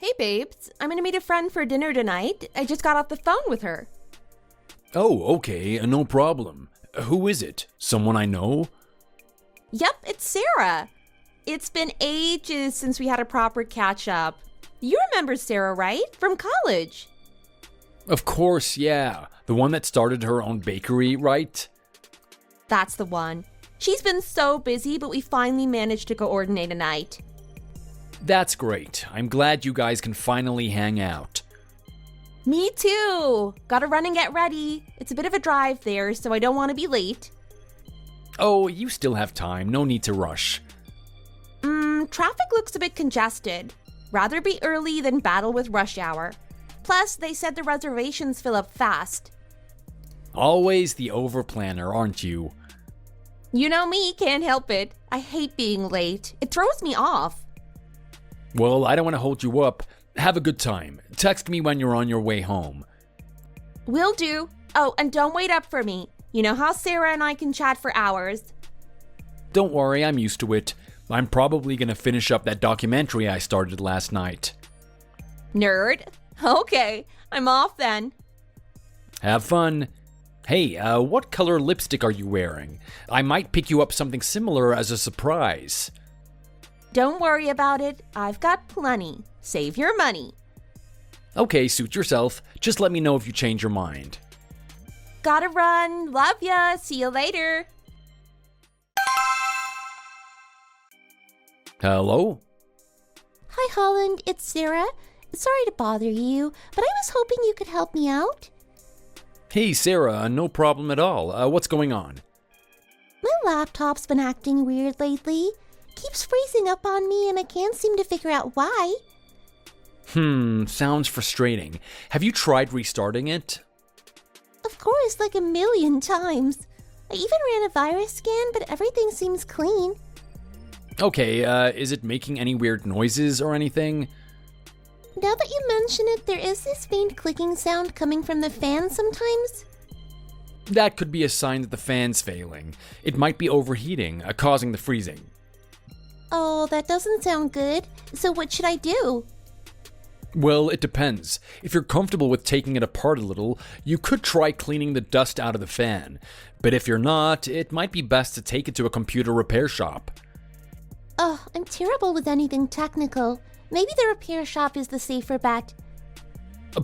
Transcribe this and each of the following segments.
Hey babes, I'm gonna meet a friend for dinner tonight. I just got off the phone with her. Oh, okay, no problem. Who is it? Someone I know? Yep, it's Sarah. It's been ages since we had a proper catch-up. You remember Sarah, right? From college. Of course, yeah. The one that started her own bakery, right? That's the one. She's been so busy, but we finally managed to coordinate a night. That's great. I'm glad you guys can finally hang out. Me too. Gotta run and get ready. It's a bit of a drive there, so I don't want to be late. Oh, you still have time. No need to rush. Traffic looks a bit congested. Rather be early than battle with rush hour. Plus, they said the reservations fill up fast. Always the overplanner, aren't you? You know me, can't help it. I hate being late. It throws me off. Well, I don't want to hold you up. Have a good time. Text me when you're on your way home. Will do. Oh, and don't wait up for me. You know how Sarah and I can chat for hours. Don't worry, I'm used to it. I'm probably going to finish up that documentary I started last night. Nerd. Okay, I'm off then. Have fun. Hey, what color lipstick are you wearing? I might pick you up something similar as a surprise. Don't worry about it. I've got plenty. Save your money. Okay, suit yourself. Just let me know if you change your mind. Gotta run. Love ya. See you later. Hello? Hi, Holland. It's Sarah. Sorry to bother you, but I was hoping you could help me out. Hey, Sarah, no problem at all. What's going on? My laptop's been acting weird lately. Keeps freezing up on me and I can't seem to figure out why. Sounds frustrating. Have you tried restarting it? Of course, like a million times. I even ran a virus scan, but everything seems clean. Okay, is it making any weird noises or anything? Now that you mention it, there is this faint clicking sound coming from the fan sometimes. That could be a sign that the fan's failing. It might be overheating, causing the freezing. Oh, that doesn't sound good. So what should I do? Well, it depends. If you're comfortable with taking it apart a little, you could try cleaning the dust out of the fan. But if you're not, it might be best to take it to a computer repair shop. Oh, I'm terrible with anything technical. Maybe the repair shop is the safer bet.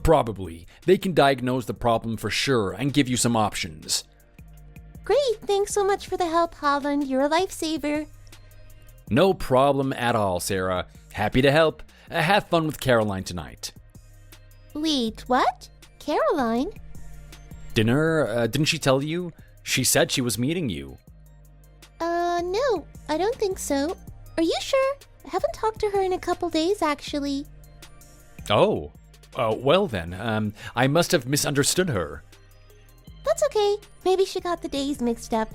Probably. They can diagnose the problem for sure and give you some options. Great, thanks so much for the help, Holland. You're a lifesaver. No problem at all, Sarah. Happy to help. Have fun with Caroline tonight. Wait, what? Caroline? Dinner? Didn't she tell you? She said she was meeting you. No, I don't think so. Are you sure? I haven't talked to her in a couple days, actually. Oh. Well then, I must have misunderstood her. That's okay. Maybe she got the days mixed up.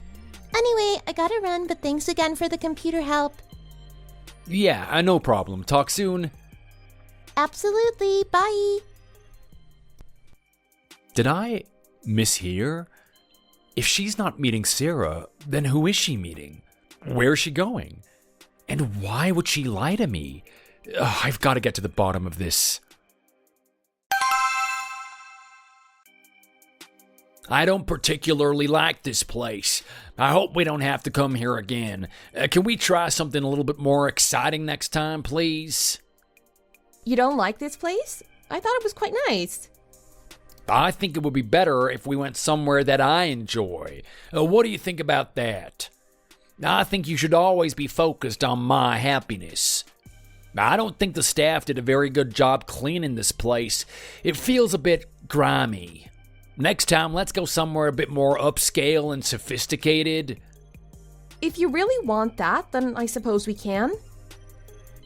Anyway, I gotta run, but thanks again for the computer help. Yeah, no problem. Talk soon. Absolutely. Bye. Did I mishear? If she's not meeting Sarah, then who is she meeting? Where is she going? And why would she lie to me? I've got to get to the bottom of this. I don't particularly like this place. I hope we don't have to come here again. Can we try something a little bit more exciting next time, please? You don't like this place? I thought it was quite nice. I think it would be better if we went somewhere that I enjoy. What do you think about that? I think you should always be focused on my happiness. I don't think the staff did a very good job cleaning this place. It feels a bit grimy. Next time, let's go somewhere a bit more upscale and sophisticated. If you really want that, then I suppose we can.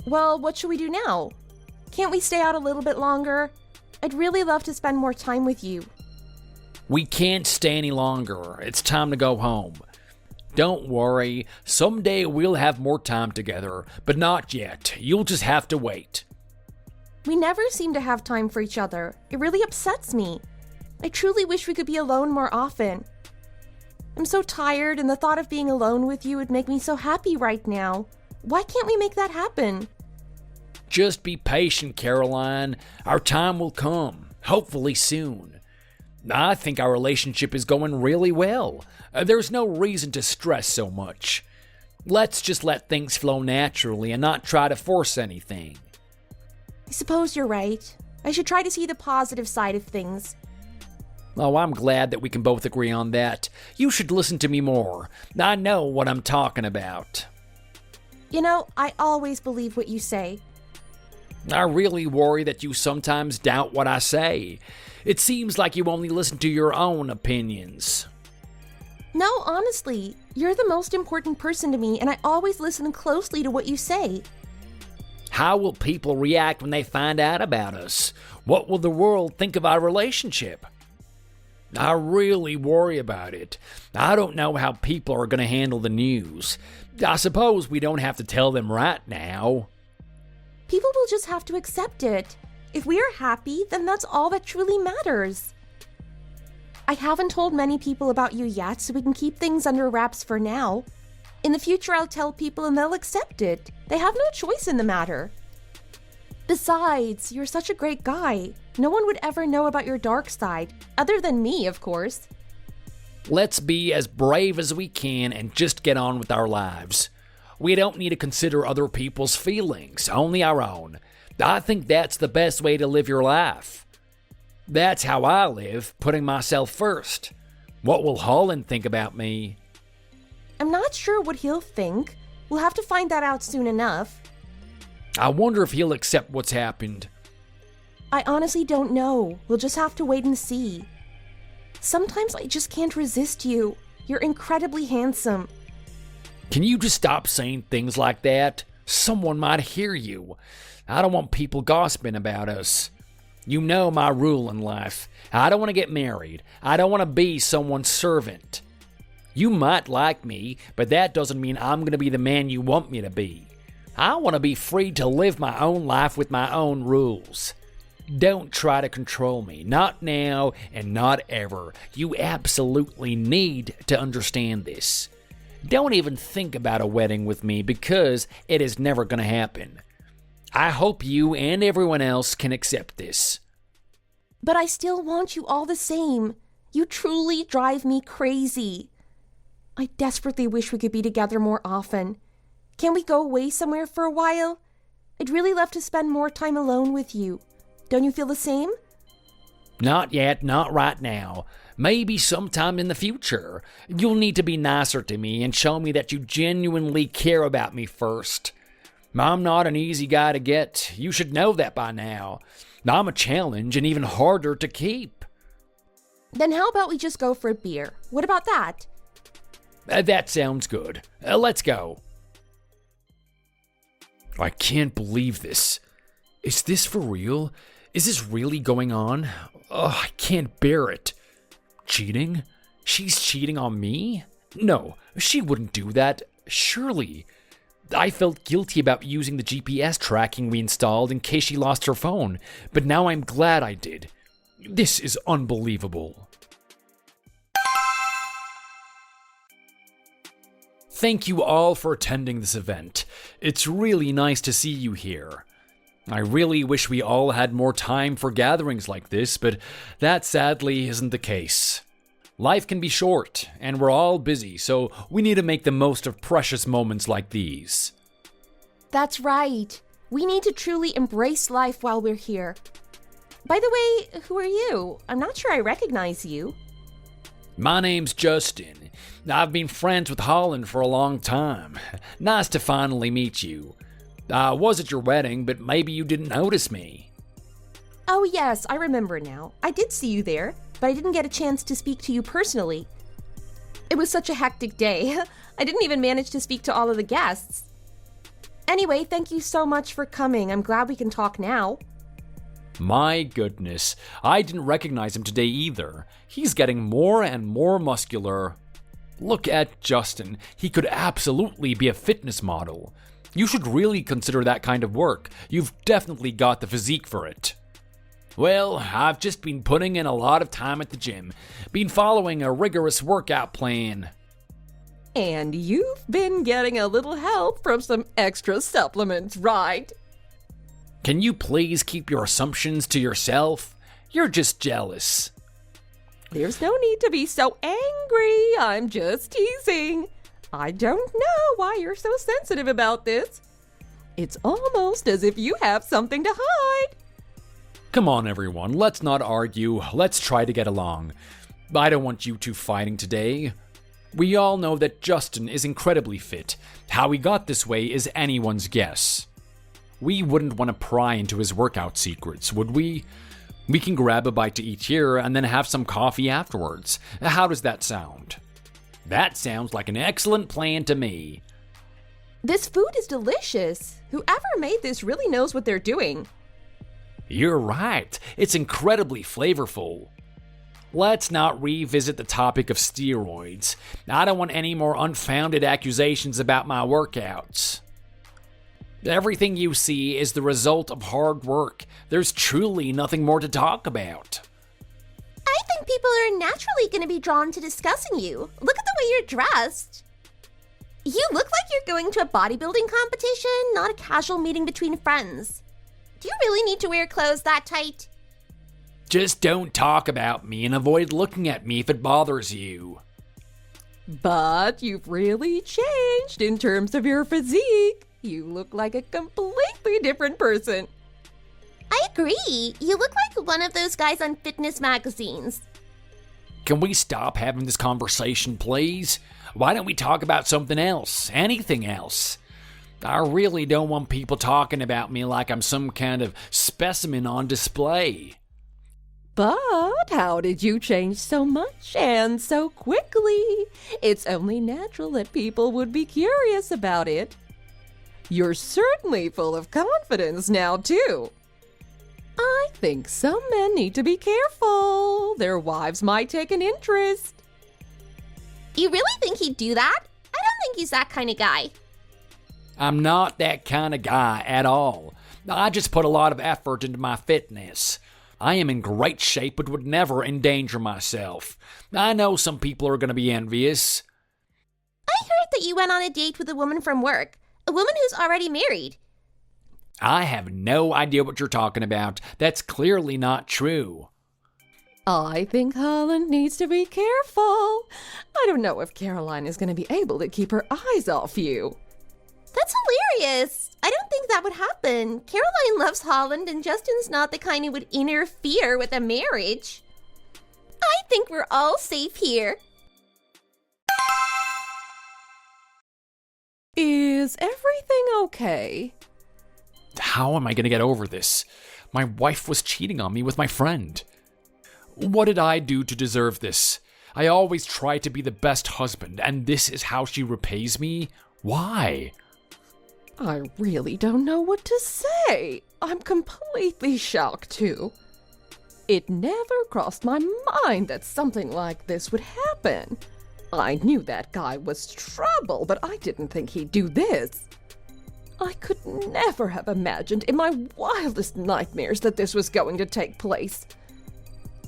Well, what should we do now? Can't we stay out a little bit longer? I'd really love to spend more time with you. We can't stay any longer. It's time to go home. Don't worry, someday we'll have more time together, but not yet. You'll just have to wait. We never seem to have time for each other. It really upsets me. I truly wish we could be alone more often. I'm so tired, and the thought of being alone with you would make me so happy right now. Why can't we make that happen? Just be patient, Caroline. Our time will come, hopefully soon. I think our relationship is going really well. There's no reason to stress so much. Let's just let things flow naturally and not try to force anything. I suppose you're right. I should try to see the positive side of things. Oh, I'm glad that we can both agree on that. You should listen to me more. I know what I'm talking about. You know, I always believe what you say. I really worry that you sometimes doubt what I say. It seems like you only listen to your own opinions. No, honestly, you're the most important person to me, and I always listen closely to what you say. How will people react when they find out about us? What will the world think of our relationship? I really worry about it. I don't know how people are going to handle the news. I suppose we don't have to tell them right now. People will just have to accept it. If we are happy, then that's all that truly matters. I haven't told many people about you yet, so we can keep things under wraps for now. In the future, I'll tell people and they'll accept it. They have no choice in the matter. Besides, you're such a great guy. No one would ever know about your dark side, other than me, of course. Let's be as brave as we can and just get on with our lives. We don't need to consider other people's feelings, only our own. I think that's the best way to live your life. That's how I live, putting myself first. What will Holland think about me? I'm not sure what he'll think. We'll have to find that out soon enough. I wonder if he'll accept what's happened. I honestly don't know. We'll just have to wait and see. Sometimes I just can't resist you. You're incredibly handsome. Can you just stop saying things like that? Someone might hear you. I don't want people gossiping about us. You know my rule in life. I don't want to get married. I don't want to be someone's servant. You might like me, but that doesn't mean I'm going to be the man you want me to be. I want to be free to live my own life with my own rules. Don't try to control me. Not now and not ever. You absolutely need to understand this. Don't even think about a wedding with me because it is never going to happen. I hope you and everyone else can accept this. But I still want you all the same. You truly drive me crazy. I desperately wish we could be together more often. Can we go away somewhere for a while? I'd really love to spend more time alone with you. Don't you feel the same? Not yet, not right now. Maybe sometime in the future. You'll need to be nicer to me and show me that you genuinely care about me first. I'm not an easy guy to get. You should know that by now. I'm a challenge and even harder to keep. Then how about we just go for a beer? What about that? That sounds good. Let's go. I can't believe this. Is this for real? Is this really going on? Oh, I can't bear it. Cheating? She's cheating on me? No, she wouldn't do that. Surely. I felt guilty about using the GPS tracking we installed in case she lost her phone, but now I'm glad I did. This is unbelievable. Thank you all for attending this event. It's really nice to see you here. I really wish we all had more time for gatherings like this, but that sadly isn't the case. Life can be short, and we're all busy, so we need to make the most of precious moments like these. That's right. We need to truly embrace life while we're here. By the way, who are you? I'm not sure I recognize you. My name's Justin. I've been friends with Holland for a long time. Nice to finally meet you. I was at your wedding, but maybe you didn't notice me. Oh yes, I remember now. I did see you there, but I didn't get a chance to speak to you personally. It was such a hectic day. I didn't even manage to speak to all of the guests. Anyway, thank you so much for coming. I'm glad we can talk now. My goodness, I didn't recognize him today either. He's getting more and more muscular. Look at Justin. He could absolutely be a fitness model. You should really consider that kind of work. You've definitely got the physique for it. Well, I've just been putting in a lot of time at the gym. Been following a rigorous workout plan. And you've been getting a little help from some extra supplements, right? Can you please keep your assumptions to yourself? You're just jealous. There's no need to be so angry. I'm just teasing. I don't know why you're so sensitive about this. It's almost as if you have something to hide. Come on, everyone. Let's not argue. Let's try to get along. I don't want you two fighting today. We all know that Justin is incredibly fit. How he got this way is anyone's guess. We wouldn't want to pry into his workout secrets, would we? We can grab a bite to eat here and then have some coffee afterwards. How does that sound? That sounds like an excellent plan to me. This food is delicious. Whoever made this really knows what they're doing. You're right. It's incredibly flavorful. Let's not revisit the topic of steroids. I don't want any more unfounded accusations about my workouts. Everything you see is the result of hard work. There's truly nothing more to talk about. I think people are naturally going to be drawn to discussing you. Look at the way you're dressed. You look like you're going to a bodybuilding competition, not a casual meeting between friends. Do you really need to wear clothes that tight? Just don't talk about me and avoid looking at me if it bothers you. But you've really changed in terms of your physique. You look like a completely different person. I agree. You look like one of those guys on fitness magazines. Can we stop having this conversation, please? Why don't we talk about something else? Anything else? I really don't want people talking about me like I'm some kind of specimen on display. But how did you change so much and so quickly? It's only natural that people would be curious about it. You're certainly full of confidence now, too. I think some men need to be careful. Their wives might take an interest. You really think he'd do that? I don't think he's that kind of guy. I'm not that kind of guy at all. I just put a lot of effort into my fitness. I am in great shape but would never endanger myself. I know some people are going to be envious. I heard that you went on a date with a woman from work. A woman who's already married. I have no idea what you're talking about. That's clearly not true. I think Holland needs to be careful. I don't know if Caroline is going to be able to keep her eyes off you. That's hilarious. I don't think that would happen. Caroline loves Holland, and Justin's not the kind who would interfere with a marriage. I think we're all safe here. Is everything okay? How am I going to get over this? My wife was cheating on me with my friend. What did I do to deserve this? I always try to be the best husband, and this is how she repays me? Why? I really don't know what to say. I'm completely shocked, too. It never crossed my mind that something like this would happen. I knew that guy was trouble, but I didn't think he'd do this. I could never have imagined in my wildest nightmares that this was going to take place.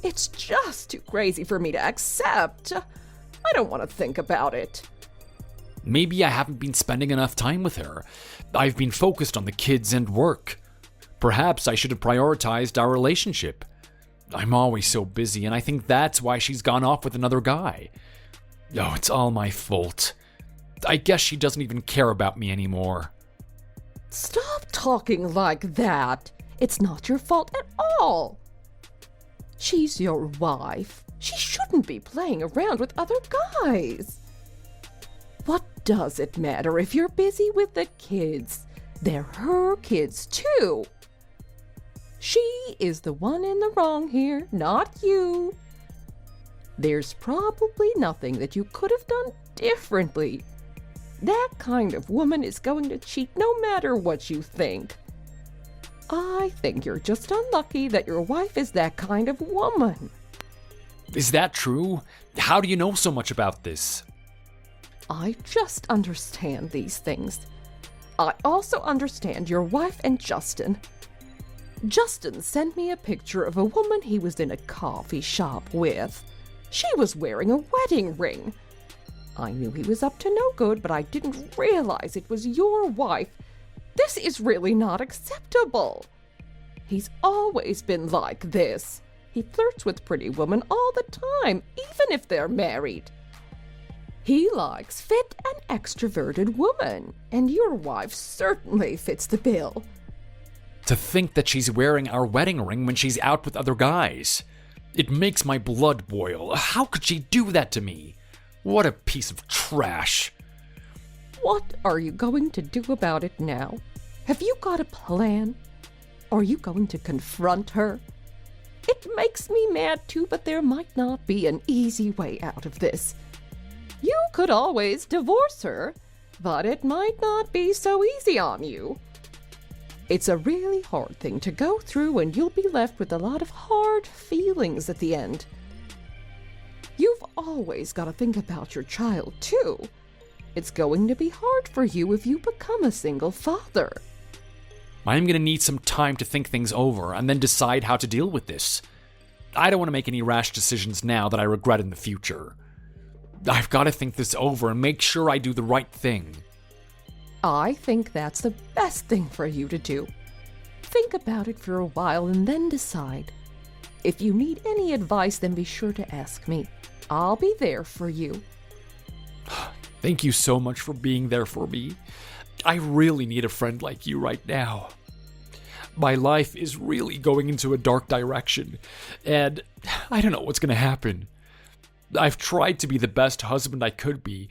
It's just too crazy for me to accept. I don't want to think about it. Maybe I haven't been spending enough time with her. I've been focused on the kids and work. Perhaps I should have prioritized our relationship. I'm always so busy, and I think that's why she's gone off with another guy. Oh, it's all my fault. I guess she doesn't even care about me anymore. Stop talking like that. It's not your fault at all. She's your wife. She shouldn't be playing around with other guys. What does it matter if you're busy with the kids? They're her kids, too. She is the one in the wrong here, not you. There's probably nothing that you could have done differently. That kind of woman is going to cheat no matter what you think. I think you're just unlucky that your wife is that kind of woman. Is that true? How do you know so much about this? I just understand these things. I also understand your wife and Justin. Justin sent me a picture of a woman he was in a coffee shop with. She was wearing a wedding ring. I knew he was up to no good, but I didn't realize it was your wife. This is really not acceptable. He's always been like this. He flirts with pretty women all the time, even if they're married. He likes fit and extroverted women, and your wife certainly fits the bill. To think that she's wearing our wedding ring when she's out with other guys. It makes my blood boil. How could she do that to me? What a piece of trash. What are you going to do about it now? Have you got a plan? Are you going to confront her? It makes me mad too, but there might not be an easy way out of this. You could always divorce her, but it might not be so easy on you. It's a really hard thing to go through, and you'll be left with a lot of hard feelings at the end. You've always got to think about your child, too. It's going to be hard for you if you become a single father. I'm going to need some time to think things over and then decide how to deal with this. I don't want to make any rash decisions now that I regret in the future. I've got to think this over and make sure I do the right thing. I think that's the best thing for you to do. Think about it for a while and then decide. If you need any advice, then be sure to ask me. I'll be there for you. Thank you so much for being there for me. I really need a friend like you right now. My life is really going into a dark direction, and I don't know what's going to happen. I've tried to be the best husband I could be,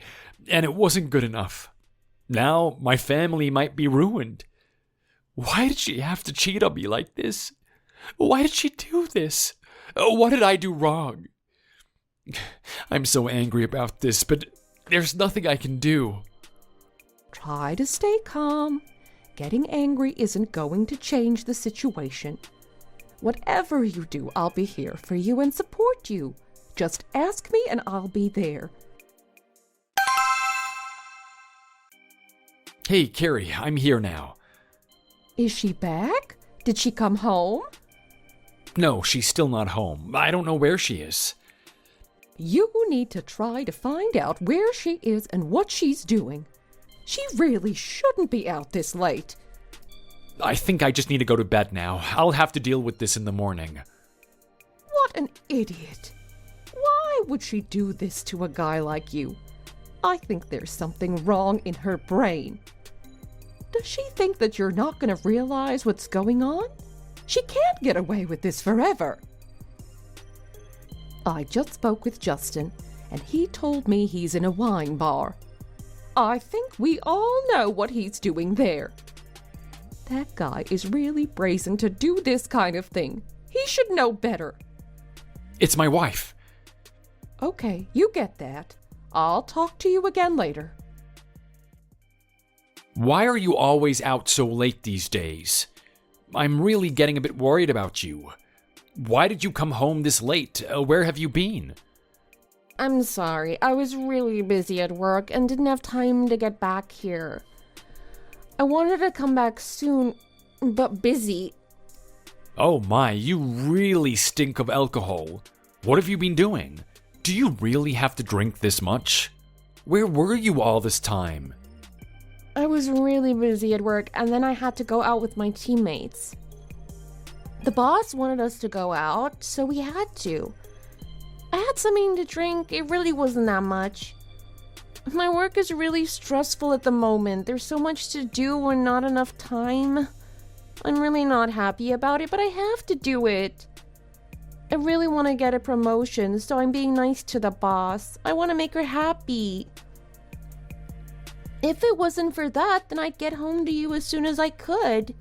and it wasn't good enough. Now my family might be ruined. Why did she have to cheat on me like this? Why did she do this? What did I do wrong? I'm so angry about this, but there's nothing I can do. Try to stay calm. Getting angry isn't going to change the situation. Whatever you do, I'll be here for you and support you. Just ask me and I'll be there. Hey, Carrie, I'm here now. Is she back? Did she come home? No, she's still not home. I don't know where she is. You need to try to find out where she is and what she's doing. She really shouldn't be out this late. I think I just need to go to bed now. I'll have to deal with this in the morning. What an idiot. Why would she do this to a guy like you? I think there's something wrong in her brain. Does she think that you're not going to realize what's going on? She can't get away with this forever. I just spoke with Justin, and he told me he's in a wine bar. I think we all know what he's doing there. That guy is really brazen to do this kind of thing. He should know better. It's my wife. Okay, you get that. I'll talk to you again later. Why are you always out so late these days? I'm really getting a bit worried about you. Why did you come home this late? Where have you been? I'm sorry, I was really busy at work and didn't have time to get back here. I wanted to come back soon, but busy. Oh my, you really stink of alcohol. What have you been doing? Do you really have to drink this much? Where were you all this time? I was really busy at work, and then I had to go out with my teammates. The boss wanted us to go out, so we had to. I had something to drink, it really wasn't that much. My work is really stressful at the moment. There's so much to do and not enough time. I'm really not happy about it, but I have to do it. I really want to get a promotion, so I'm being nice to the boss. I want to make her happy. If it wasn't for that, then I'd get home to you as soon as I could.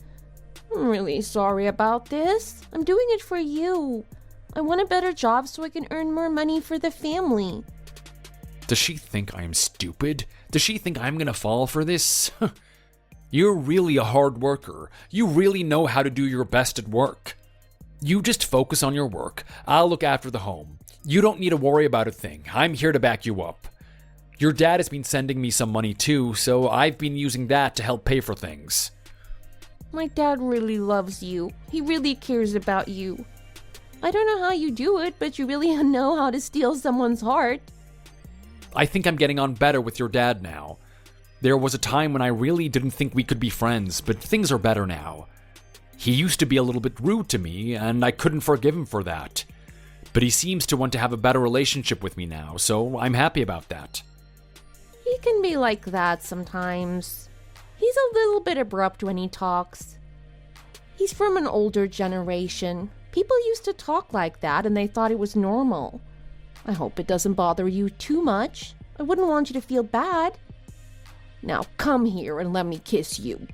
I'm really sorry about this. I'm doing it for you. I want a better job so I can earn more money for the family. Does she think I'm stupid? Does she think I'm gonna fall for this? You're really a hard worker. You really know how to do your best at work. You just focus on your work. I'll look after the home. You don't need to worry about a thing. I'm here to back you up. Your dad has been sending me some money too, so I've been using that to help pay for things. My dad really loves you. He really cares about you. I don't know how you do it, but you really know how to steal someone's heart. I think I'm getting on better with your dad now. There was a time when I really didn't think we could be friends, but things are better now. He used to be a little bit rude to me, and I couldn't forgive him for that. But he seems to want to have a better relationship with me now, so I'm happy about that. He can be like that sometimes. He's a little bit abrupt when he talks. He's from an older generation. People used to talk like that and they thought it was normal. I hope it doesn't bother you too much. I wouldn't want you to feel bad. Now come here and let me kiss you.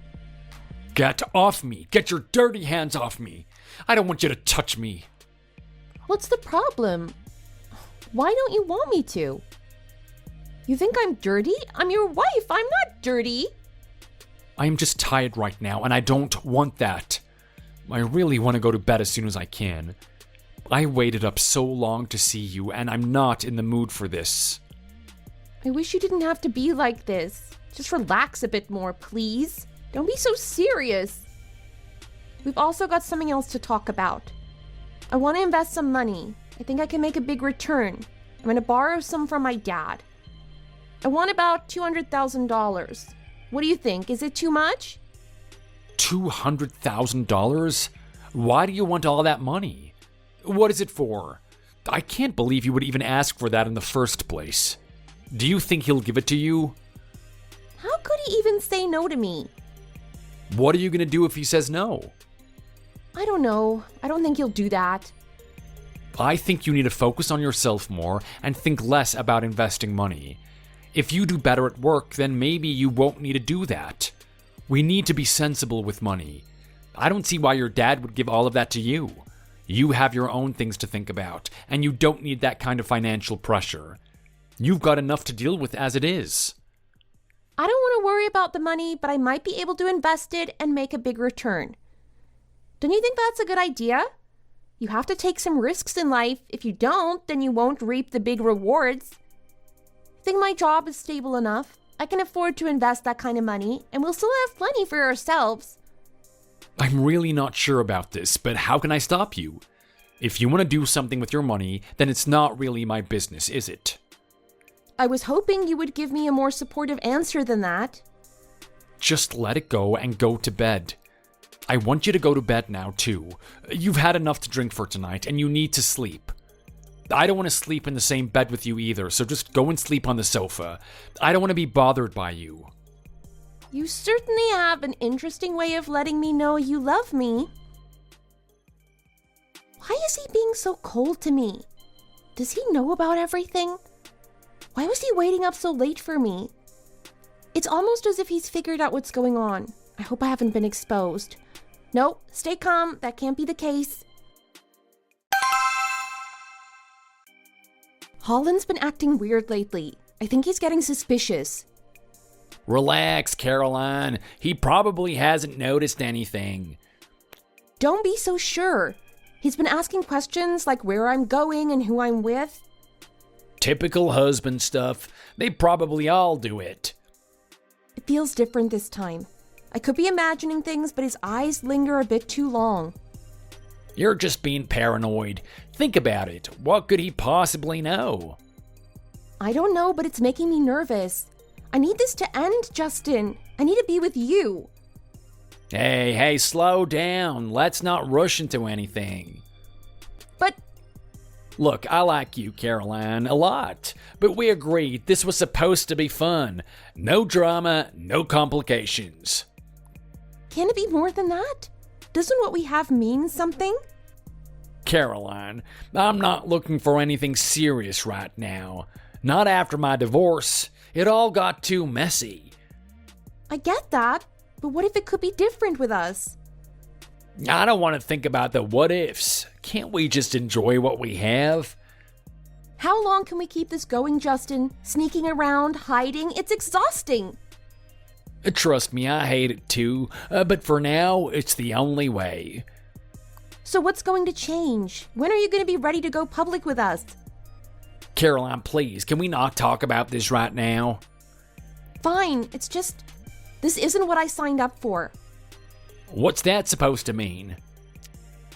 Get off me! Get your dirty hands off me! I don't want you to touch me! What's the problem? Why don't you want me to? You think I'm dirty? I'm your wife. I'm not dirty. I'm just tired right now, and I don't want that. I really want to go to bed as soon as I can. I waited up so long to see you, and I'm not in the mood for this. I wish you didn't have to be like this. Just relax a bit more, please. Don't be so serious. We've also got something else to talk about. I want to invest some money. I think I can make a big return. I'm going to borrow some from my dad. I want about $200,000. What do you think? Is it too much? $200,000? Why do you want all that money? What is it for? I can't believe you would even ask for that in the first place. Do you think he'll give it to you? How could he even say no to me? What are you going to do if he says no? I don't know. I don't think he'll do that. I think you need to focus on yourself more and think less about investing money. If you do better at work, then maybe you won't need to do that. We need to be sensible with money. I don't see why your dad would give all of that to you. You have your own things to think about, and you don't need that kind of financial pressure. You've got enough to deal with as it is. I don't want to worry about the money, but I might be able to invest it and make a big return. Don't you think that's a good idea? You have to take some risks in life. If you don't, then you won't reap the big rewards. I think my job is stable enough. I can afford to invest that kind of money, and we'll still have plenty for ourselves. I'm really not sure about this, but how can I stop you? If you want to do something with your money, then it's not really my business, is it? I was hoping you would give me a more supportive answer than that. Just let it go and go to bed. I want you to go to bed now, too. You've had enough to drink for tonight, and you need to sleep. I don't want to sleep in the same bed with you either, so just go and sleep on the sofa. I don't want to be bothered by you. You certainly have an interesting way of letting me know you love me. Why is he being so cold to me? Does he know about everything? Why was he waiting up so late for me? It's almost as if he's figured out what's going on. I hope I haven't been exposed. No, stay calm. That can't be the case. Holland's been acting weird lately. I think he's getting suspicious. Relax, Caroline. He probably hasn't noticed anything. Don't be so sure. He's been asking questions like where I'm going and who I'm with. Typical husband stuff. They probably all do it. It feels different this time. I could be imagining things, but his eyes linger a bit too long. You're just being paranoid. Think about it. What could he possibly know? I don't know, but it's making me nervous. I need this to end, Justin. I need to be with you. Hey, slow down. Let's not rush into anything. But... Look, I like you, Caroline, a lot. But we agreed this was supposed to be fun. No drama, no complications. Can it be more than that? Doesn't what we have mean something? Caroline, I'm not looking for anything serious right now. Not after my divorce. It all got too messy. I get that, but what if it could be different with us? I don't want to think about the what ifs. Can't we just enjoy what we have? How long can we keep this going, Justin? Sneaking around, hiding? It's exhausting. Trust me, I hate it too, but for now, it's the only way. So what's going to change? When are you going to be ready to go public with us? Caroline, please, can we not talk about this right now? Fine, it's just... this isn't what I signed up for. What's that supposed to mean?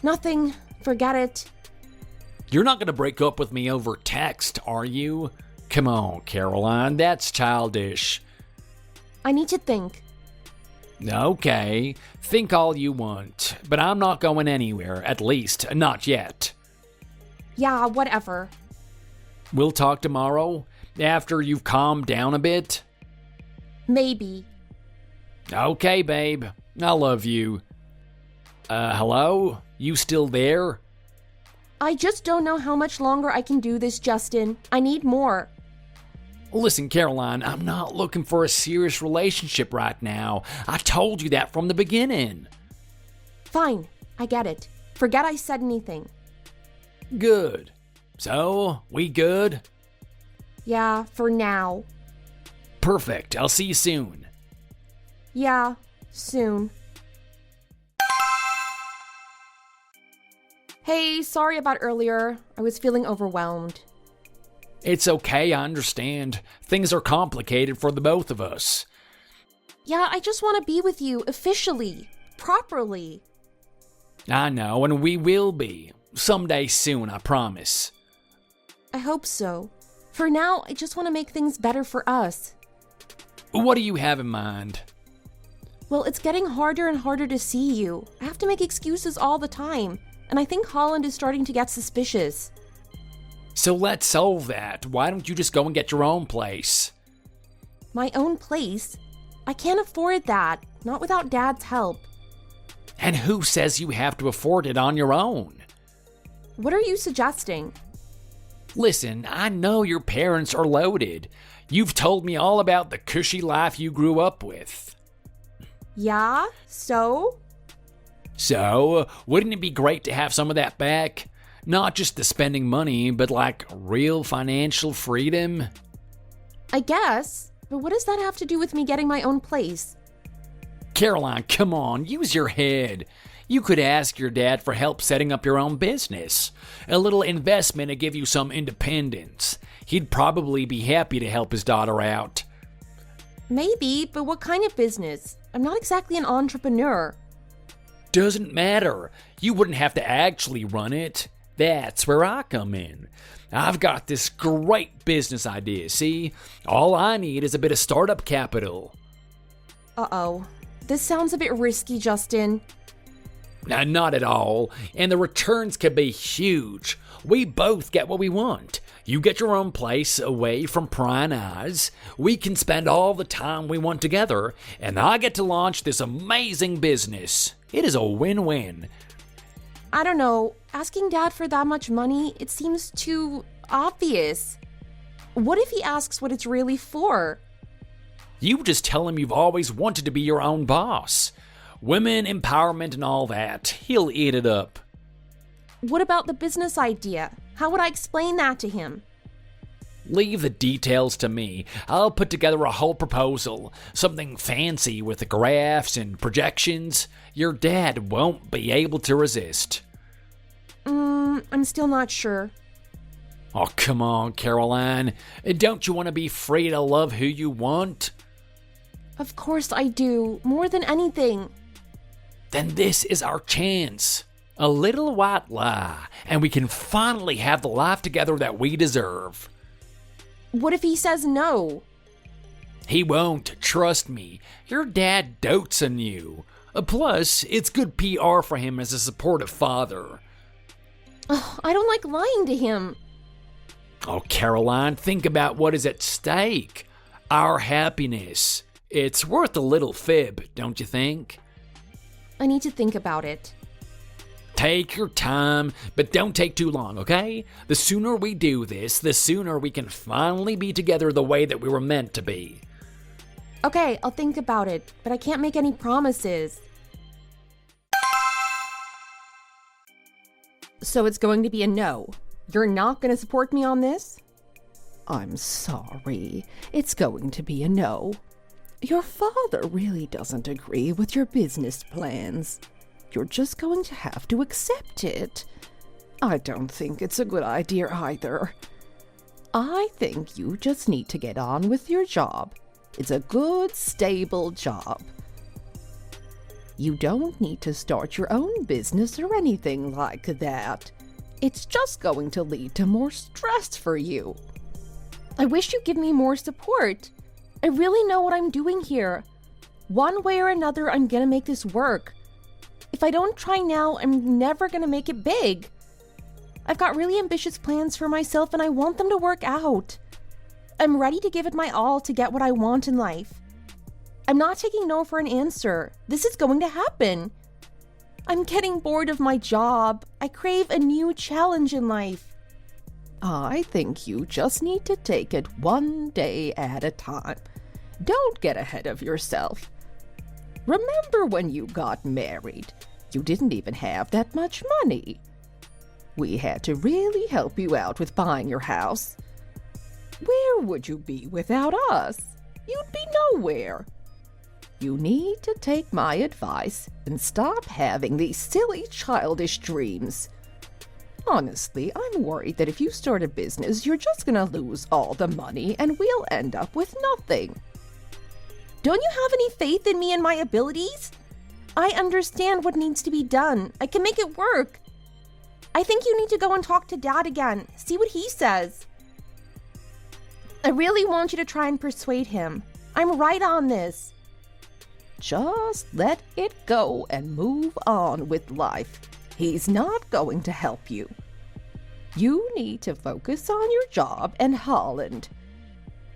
Nothing. Forget it. You're not going to break up with me over text, are you? Come on, Caroline, that's childish. I need to think. Okay, think all you want, but I'm not going anywhere, at least, not yet. Yeah, whatever. We'll talk tomorrow, after you've calmed down a bit? Maybe. Okay, babe, I love you. Hello? You still there? I just don't know how much longer I can do this, Justin. I need more. Listen, Caroline, I'm not looking for a serious relationship right now. I told you that from the beginning. Fine, I get it. Forget I said anything. Good. So, we good? Yeah, for now. Perfect. I'll see you soon. Yeah, soon. Hey, sorry about earlier. I was feeling overwhelmed. It's okay, I understand. Things are complicated for the both of us. Yeah, I just want to be with you officially, properly. I know, and we will be. Someday soon, I promise. I hope so. For now, I just want to make things better for us. What do you have in mind? Well, it's getting harder and harder to see you. I have to make excuses all the time, and I think Holland is starting to get suspicious. So let's solve that. Why don't you just go and get your own place? My own place? I can't afford that, not without Dad's help. And who says you have to afford it on your own? What are you suggesting? Listen, I know your parents are loaded. You've told me all about the cushy life you grew up with. Yeah, so? So, wouldn't it be great to have some of that back? Not just the spending money, but like real financial freedom? I guess, but what does that have to do with me getting my own place? Caroline, come on, use your head. You could ask your dad for help setting up your own business. A little investment to give you some independence. He'd probably be happy to help his daughter out. Maybe, but what kind of business? I'm not exactly an entrepreneur. Doesn't matter. You wouldn't have to actually run it. That's where I come in. I've got this great business idea, see? All I need is a bit of startup capital. Uh-oh. This sounds a bit risky, Justin. Not at all, and the returns could be huge. We both get what we want. You get your own place away from prying eyes. We can spend all the time we want together, and I get to launch this amazing business. It is a win-win. I don't know. Asking Dad for that much money, it seems too obvious. What if he asks what it's really for? You just tell him you've always wanted to be your own boss. Women empowerment and all that. He'll eat it up. What about the business idea? How would I explain that to him? Leave the details to me. I'll put together a whole proposal. Something fancy with the graphs and projections. Your dad won't be able to resist. I'm still not sure. Oh, come on, Caroline. Don't you want to be free to love who you want? Of course I do, more than anything. Then this is our chance. A little white lie, and we can finally have the life together that we deserve. What if he says no? He won't, trust me. Your dad dotes on you. Plus, it's good PR for him as a supportive father. Ugh, I don't like lying to him. Oh, Caroline, think about what is at stake. Our happiness. It's worth a little fib, don't you think? I need to think about it. Take your time, but don't take too long, okay? The sooner we do this, the sooner we can finally be together the way that we were meant to be. Okay, I'll think about it, but I can't make any promises. So it's going to be a no. You're not going to support me on this? I'm sorry. It's going to be a no. Your father really doesn't agree with your business plans. You're just going to have to accept it. I don't think it's a good idea either. I think you just need to get on with your job. It's a good, stable job. You don't need to start your own business or anything like that. It's just going to lead to more stress for you. I wish you'd give me more support. I really know what I'm doing here. One way or another, I'm gonna make this work. If I don't try now, I'm never gonna make it big. I've got really ambitious plans for myself and I want them to work out. I'm ready to give it my all to get what I want in life. I'm not taking no for an answer. This is going to happen. I'm getting bored of my job. I crave a new challenge in life. I think you just need to take it one day at a time. Don't get ahead of yourself. Remember when you got married? You didn't even have that much money. We had to really help you out with buying your house. Where would you be without us? You'd be nowhere. You need to take my advice and stop having these silly, childish dreams. Honestly, I'm worried that if you start a business, you're just gonna lose all the money and we'll end up with nothing. Don't you have any faith in me and my abilities? I understand what needs to be done. I can make it work. I think you need to go and talk to Dad again. See what he says. I really want you to try and persuade him. I'm right on this. Just let it go and move on with life. He's not going to help you. You need to focus on your job and Holland.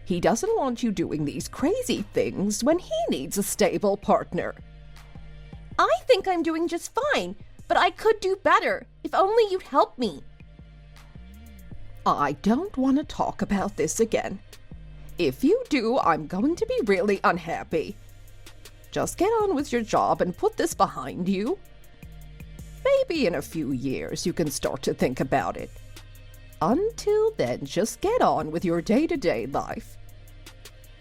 He doesn't want you doing these crazy things when he needs a stable partner. I think I'm doing just fine, but I could do better if only you'd help me. I don't want to talk about this again. If you do, I'm going to be really unhappy. Just get on with your job and put this behind you. Maybe in a few years you can start to think about it. Until then, just get on with your day-to-day life.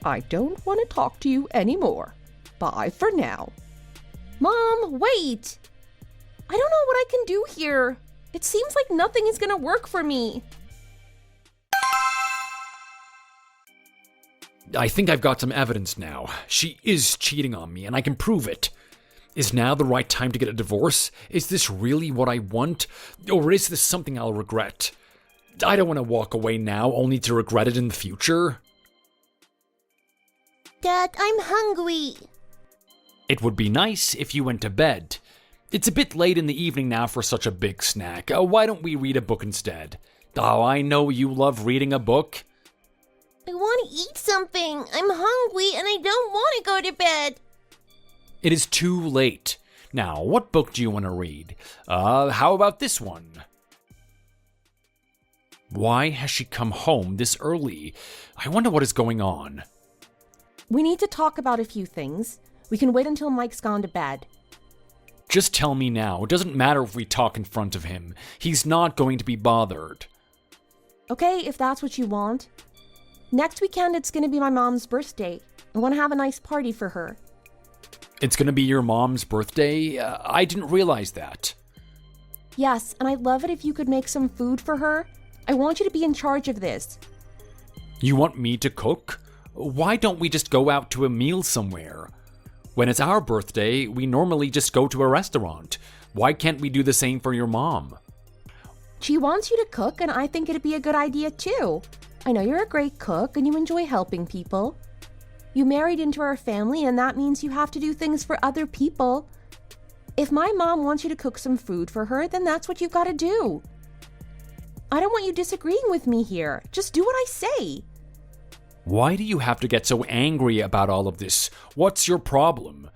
I don't want to talk to you anymore. Bye for now. Mom, wait! I don't know what I can do here. It seems like nothing is gonna work for me. I think I've got some evidence now. She is cheating on me, and I can prove it. Is now the right time to get a divorce? Is this really what I want? Or is this something I'll regret? I don't want to walk away now, only to regret it in the future. Dad, I'm hungry. It would be nice if you went to bed. It's a bit late in the evening now for such a big snack. Why don't we read a book instead? Oh, I know you love reading a book. I want to eat something. I'm hungry and I don't want to go to bed. It is too late. Now, what book do you want to read? How about this one? Why has she come home this early? I wonder what is going on. We need to talk about a few things. We can wait until Mike's gone to bed. Just tell me now. It doesn't matter if we talk in front of him. He's not going to be bothered. Okay, if that's what you want. Next weekend, it's going to be my mom's birthday. I want to have a nice party for her. It's going to be your mom's birthday? I didn't realize that. Yes, and I'd love it if you could make some food for her. I want you to be in charge of this. You want me to cook? Why don't we just go out to a meal somewhere? When it's our birthday, we normally just go to a restaurant. Why can't we do the same for your mom? She wants you to cook, and I think it'd be a good idea too. I know you're a great cook and you enjoy helping people. You married into our family, and that means you have to do things for other people. If my mom wants you to cook some food for her, then that's what you've got to do. I don't want you disagreeing with me here. Just do what I say. Why do you have to get so angry about all of this? What's your problem?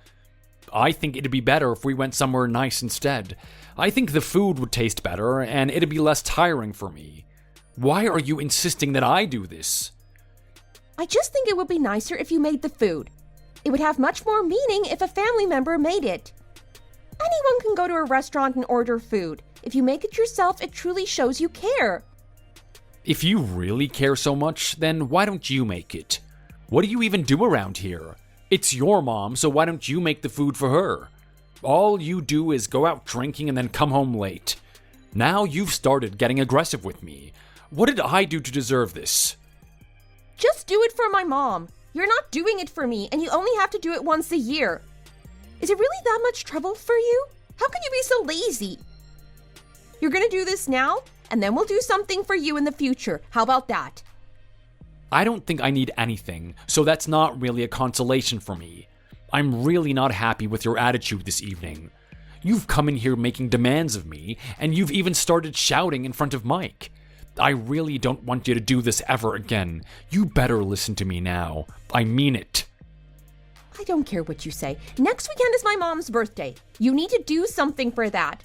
I think it'd be better if we went somewhere nice instead. I think the food would taste better, and it'd be less tiring for me. Why are you insisting that I do this? I just think it would be nicer if you made the food. It would have much more meaning if a family member made it. Anyone can go to a restaurant and order food. If you make it yourself, it truly shows you care. If you really care so much, then why don't you make it? What do you even do around here? It's your mom, so why don't you make the food for her? All you do is go out drinking and then come home late. Now you've started getting aggressive with me. What did I do to deserve this? Just do it for my mom. You're not doing it for me, and you only have to do it once a year. Is it really that much trouble for you? How can you be so lazy? You're gonna do this now, and then we'll do something for you in the future. How about that? I don't think I need anything, so that's not really a consolation for me. I'm really not happy with your attitude this evening. You've come in here making demands of me, and you've even started shouting in front of Mike. I really don't want you to do this ever again. You better listen to me now. I mean it. I don't care what you say. Next weekend is my mom's birthday. You need to do something for that.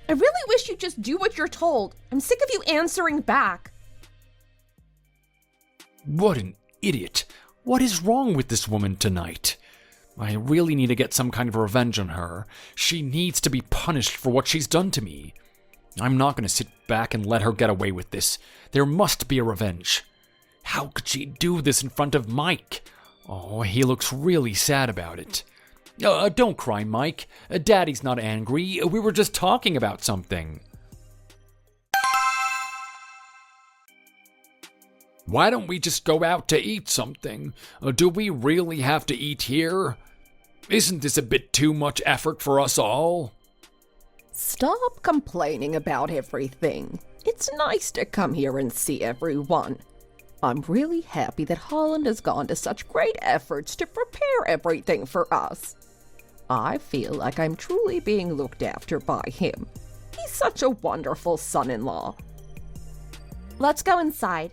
I really wish you'd just do what you're told. I'm sick of you answering back. What an idiot. What is wrong with this woman tonight? I really need to get some kind of revenge on her. She needs to be punished for what she's done to me. I'm not going to sit back and let her get away with this. There must be a revenge. How could she do this in front of Mike? Oh, he looks really sad about it. Don't cry, Mike. Daddy's not angry. We were just talking about something. Why don't we just go out to eat something? Do we really have to eat here? Isn't this a bit too much effort for us all? Stop complaining about everything. It's nice to come here and see everyone. I'm really happy that Holland has gone to such great efforts to prepare everything for us. I feel like I'm truly being looked after by him. He's such a wonderful son-in-law. Let's go inside.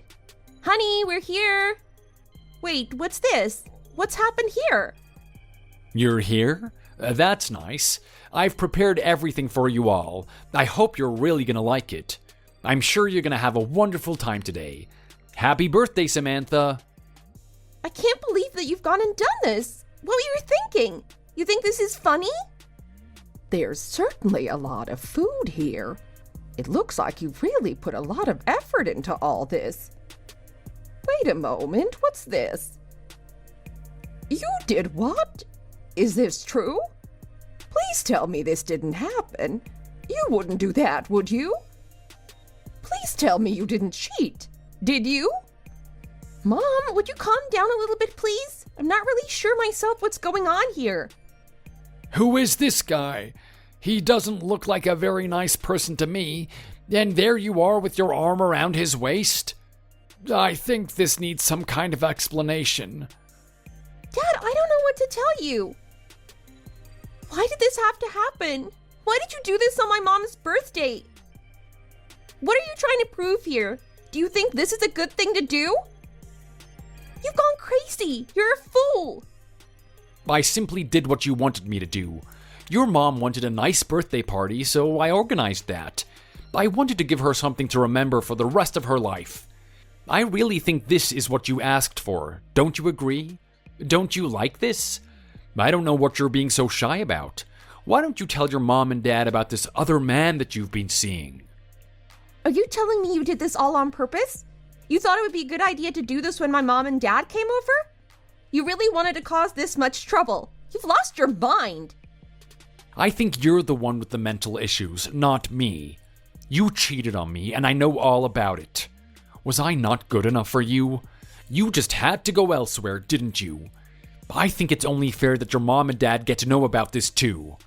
Honey, we're here. Wait, what's this? What's happened here? You're here? That's nice. I've prepared everything for you all. I hope you're really gonna like it. I'm sure you're gonna have a wonderful time today. Happy birthday, Samantha. I can't believe that you've gone and done this. What were you thinking? You think this is funny? There's certainly a lot of food here. It looks like you've really put a lot of effort into all this. Wait a moment, what's this? You did what? Is this true? Please tell me this didn't happen. You wouldn't do that, would you? Please tell me you didn't cheat. Did you? Mom, would you calm down a little bit, please? I'm not really sure myself what's going on here. Who is this guy? He doesn't look like a very nice person to me, and there you are with your arm around his waist. I think this needs some kind of explanation. Dad, I don't know what to tell you. Why did this have to happen? Why did you do this on my mom's birthday? What are you trying to prove here? Do you think this is a good thing to do? You've gone crazy. You're a fool. I simply did what you wanted me to do. Your mom wanted a nice birthday party, so I organized that. I wanted to give her something to remember for the rest of her life. I really think this is what you asked for. Don't you agree? Don't you like this? I don't know what you're being so shy about. Why don't you tell your mom and dad about this other man that you've been seeing? Are you telling me you did this all on purpose? You thought it would be a good idea to do this when my mom and dad came over? You really wanted to cause this much trouble. You've lost your mind. I think you're the one with the mental issues, not me. You cheated on me, and I know all about it. Was I not good enough for you? You just had to go elsewhere, didn't you? I think it's only fair that your mom and dad get to know about this too.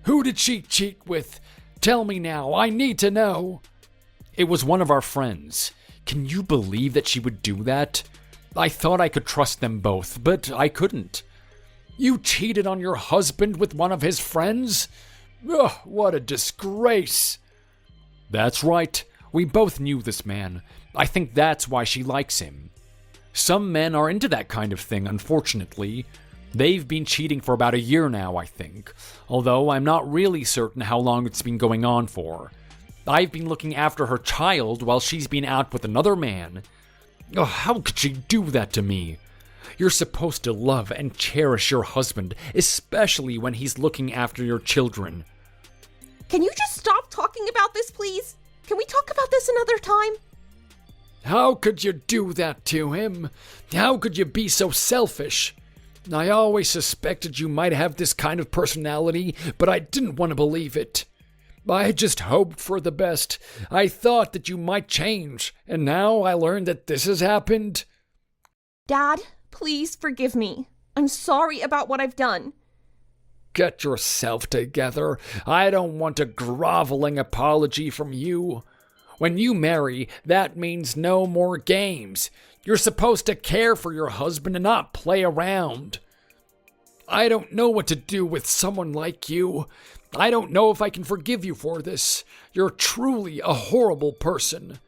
Who did she cheat with? Tell me now, I need to know. It was one of our friends. Can you believe that she would do that? I thought I could trust them both, but I couldn't. You cheated on your husband with one of his friends? Ugh, what a disgrace. That's right. We both knew this man. I think that's why she likes him. Some men are into that kind of thing, unfortunately. They've been cheating for about a year now, I think, although I'm not really certain how long it's been going on for. I've been looking after her child while she's been out with another man. Oh, how could she do that to me? You're supposed to love and cherish your husband, especially when he's looking after your children. Can you just stop talking about this, please? Can we talk about this another time? How could you do that to him? How could you be so selfish? I always suspected you might have this kind of personality, but I didn't want to believe it. I just hoped for the best. I thought that you might change, and now I learned that this has happened. Dad, please forgive me. I'm sorry about what I've done. Get yourself together. I don't want a groveling apology from you. When you marry, that means no more games. You're supposed to care for your husband and not play around. I don't know what to do with someone like you. I don't know if I can forgive you for this. You're truly a horrible person.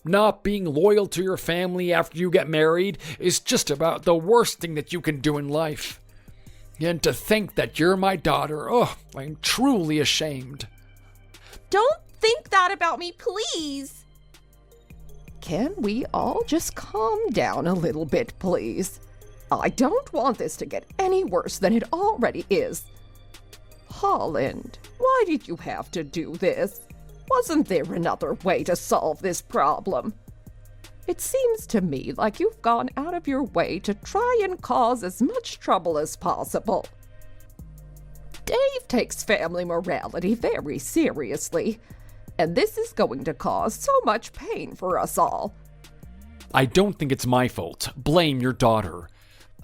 Not being loyal to your family after you get married is just about the worst thing that you can do in life. And to think that you're my daughter, I'm truly ashamed. Don't think that about me, please. Can we all just calm down a little bit, please? I don't want this to get any worse than it already is. Holland, why did you have to do this? Wasn't there another way to solve this problem? It seems to me like you've gone out of your way to try and cause as much trouble as possible. Dave takes family morality very seriously, and this is going to cause so much pain for us all. I don't think it's my fault. Blame your daughter.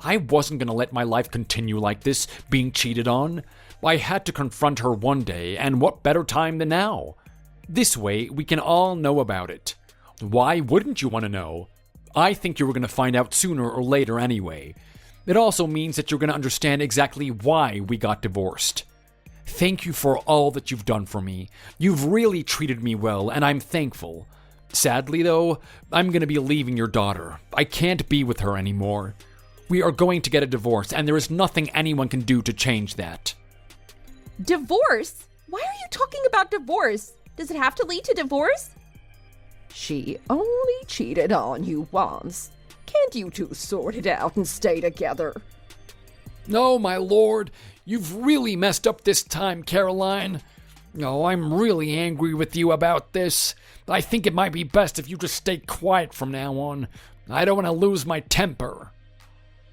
I wasn't going to let my life continue like this, being cheated on. I had to confront her one day, and what better time than now? This way, we can all know about it. Why wouldn't you want to know? I think you were going to find out sooner or later anyway. It also means that you're going to understand exactly why we got divorced. Thank you for all that you've done for me. You've really treated me well, and I'm thankful. Sadly, though, I'm going to be leaving your daughter. I can't be with her anymore. We are going to get a divorce, and there is nothing anyone can do to change that. Divorce? Why are you talking about divorce? Does it have to lead to divorce? She only cheated on you once. Can't you two sort it out and stay together? No, my lord, you've really messed up this time, Caroline. No, I'm really angry with you about this. I think it might be best if you just stay quiet from now on. I don't want to lose my temper.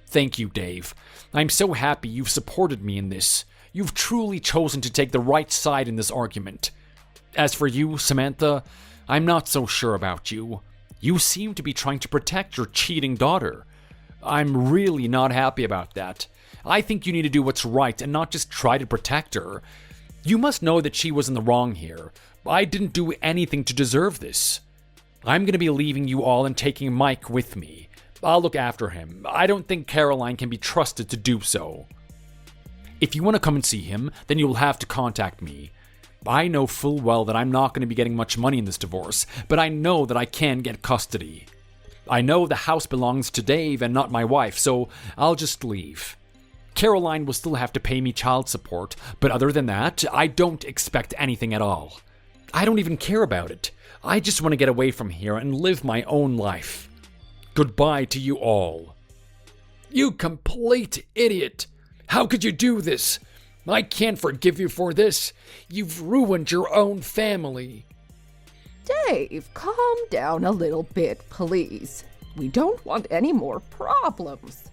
Thank you, Dave. I'm so happy you've supported me in this. You've truly chosen to take the right side in this argument. As for you, Samantha, I'm not so sure about you. You seem to be trying to protect your cheating daughter. I'm really not happy about that. I think you need to do what's right and not just try to protect her. You must know that she was in the wrong here. I didn't do anything to deserve this. I'm going to be leaving you all and taking Mike with me. I'll look after him. I don't think Caroline can be trusted to do so. If you want to come and see him, then you'll have to contact me. I know full well that I'm not going to be getting much money in this divorce, but I know that I can get custody. I know the house belongs to Dave and not my wife, so I'll just leave. Caroline will still have to pay me child support, but other than that, I don't expect anything at all. I don't even care about it. I just want to get away from here and live my own life. Goodbye to you all. You complete idiot! How could you do this? I can't forgive you for this. You've ruined your own family. Dave, calm down a little bit, please. We don't want any more problems.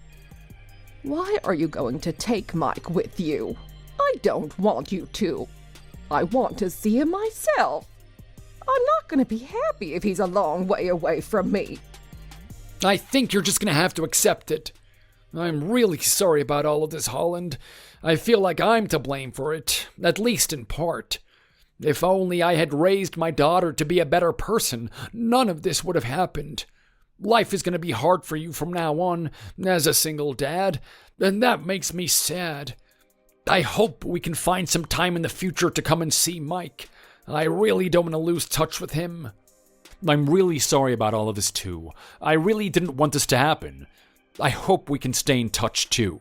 Why are you going to take Mike with you? I don't want you to. I want to see him myself. I'm not going to be happy if he's a long way away from me. I think you're just going to have to accept it. I'm really sorry about all of this, Holland. I feel like I'm to blame for it, at least in part. If only I had raised my daughter to be a better person, none of this would have happened. Life is going to be hard for you from now on, as a single dad, and that makes me sad. I hope we can find some time in the future to come and see Mike. I really don't want to lose touch with him. I'm really sorry about all of this, too. I really didn't want this to happen. I hope we can stay in touch, too.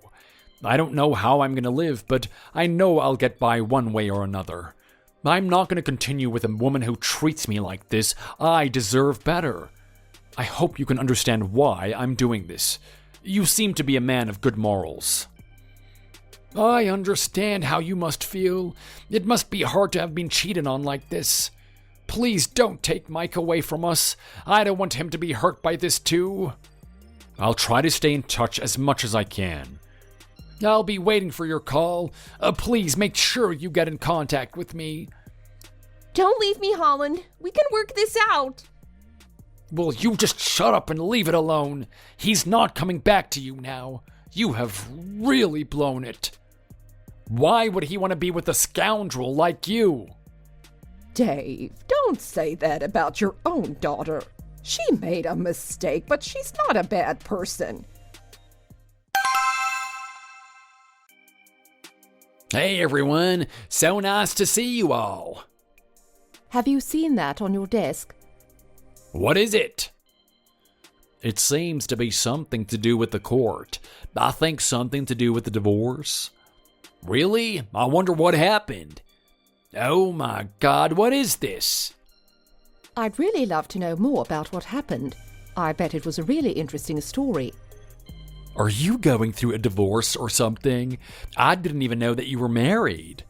I don't know how I'm going to live, but I know I'll get by one way or another. I'm not going to continue with a woman who treats me like this. I deserve better. I hope you can understand why I'm doing this. You seem to be a man of good morals. I understand how you must feel. It must be hard to have been cheated on like this. Please don't take Mike away from us. I don't want him to be hurt by this too. I'll try to stay in touch as much as I can. I'll be waiting for your call. Please make sure you get in contact with me. Don't leave me, Holland. We can work this out. Will you just shut up and leave it alone? He's not coming back to you now. You have really blown it. Why would he want to be with a scoundrel like you? Dave, don't say that about your own daughter. She made a mistake, but she's not a bad person. Hey everyone, so nice to see you all. Have you seen that on your desk? What is it? It seems to be something to do with the court. I think something to do with the divorce. Really? I wonder what happened. Oh my God, what is this? I'd really love to know more about what happened. I bet it was a really interesting story. Are you going through a divorce or something? I didn't even know that you were married.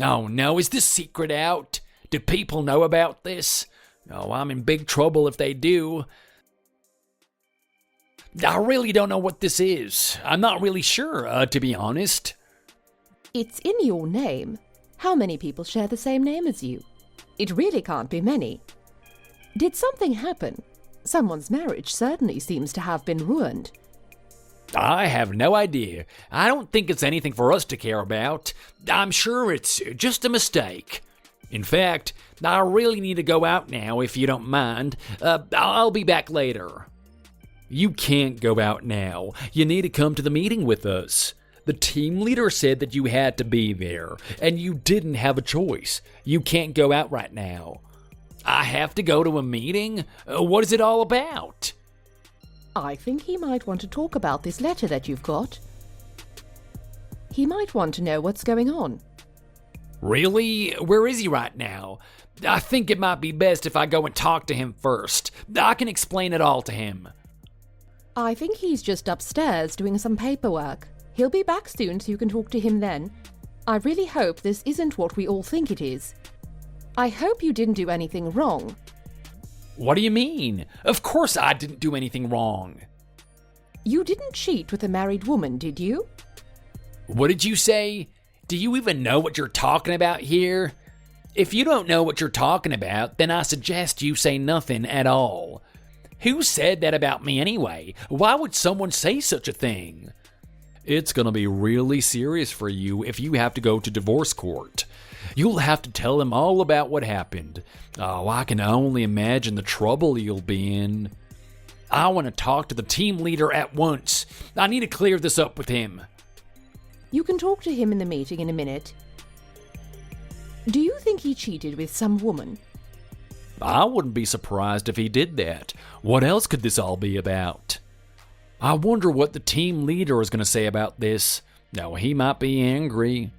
Oh no, is this secret out? Do people know about this? Oh, I'm in big trouble if they do. I really don't know what this is. I'm not really sure, to be honest. It's in your name. How many people share the same name as you? It really can't be many. Did something happen? Someone's marriage certainly seems to have been ruined. I have no idea. I don't think it's anything for us to care about. I'm sure it's just a mistake. In fact, I really need to go out now, if you don't mind. I'll be back later. You can't go out now. You need to come to the meeting with us. The team leader said that you had to be there, and you didn't have a choice. You can't go out right now. I have to go to a meeting? What is it all about? I think he might want to talk about this letter that you've got. He might want to know what's going on. Really? Where is he right now? I think it might be best if I go and talk to him first. I can explain it all to him. I think he's just upstairs doing some paperwork. He'll be back soon so you can talk to him then. I really hope this isn't what we all think it is. I hope you didn't do anything wrong. What do you mean? Of course I didn't do anything wrong. You didn't cheat with a married woman, did you? What did you say? Do you even know what you're talking about here? If you don't know what you're talking about, then I suggest you say nothing at all. Who said that about me anyway? Why would someone say such a thing? It's gonna be really serious for you if you have to go to divorce court. You'll have to tell him all about what happened. Oh, I can only imagine the trouble you'll be in. I want to talk to the team leader at once. I need to clear this up with him. You can talk to him in the meeting in a minute. Do you think he cheated with some woman? I wouldn't be surprised if he did that. What else could this all be about? I wonder what the team leader is going to say about this. Now, he might be angry.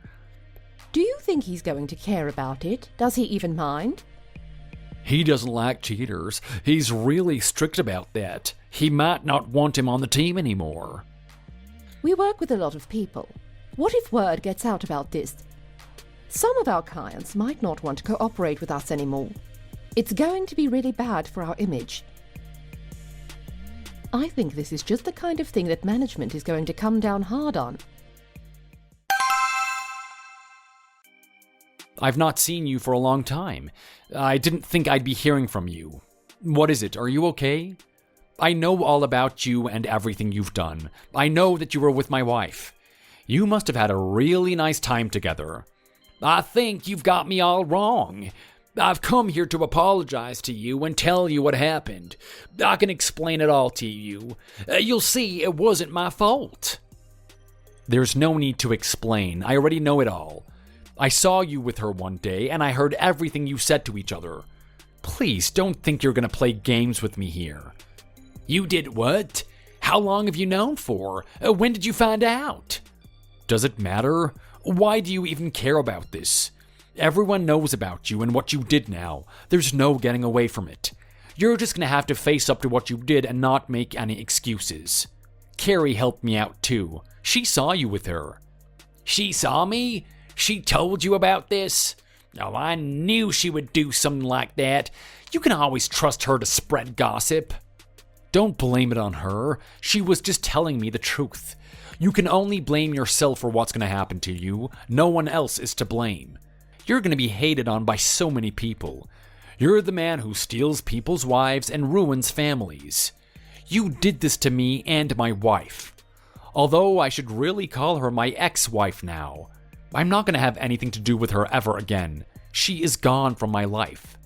Do you think he's going to care about it? Does he even mind? He doesn't like cheaters. He's really strict about that. He might not want him on the team anymore. We work with a lot of people. What if word gets out about this? Some of our clients might not want to cooperate with us anymore. It's going to be really bad for our image. I think this is just the kind of thing that management is going to come down hard on. I've not seen you for a long time. I didn't think I'd be hearing from you. What is it? Are you okay? I know all about you and everything you've done. I know that you were with my wife. You must have had a really nice time together. I think you've got me all wrong. I've come here to apologize to you and tell you what happened. I can explain it all to you. You'll see it wasn't my fault. There's no need to explain. I already know it all. I saw you with her one day, and I heard everything you said to each other. Please don't think you're going to play games with me here. You did what? How long have you known for? When did you find out? Does it matter? Why do you even care about this? Everyone knows about you and what you did now. There's no getting away from it. You're just going to have to face up to what you did and not make any excuses. Carrie helped me out too. She saw you with her. She saw me? She told you about this? Oh, I knew she would do something like that. You can always trust her to spread gossip. Don't blame it on her. She was just telling me the truth. You can only blame yourself for what's going to happen to you. No one else is to blame. You're going to be hated on by so many people. You're the man who steals people's wives and ruins families. You did this to me and my wife. Although I should really call her my ex-wife now. I'm not going to have anything to do with her ever again. She is gone from my life.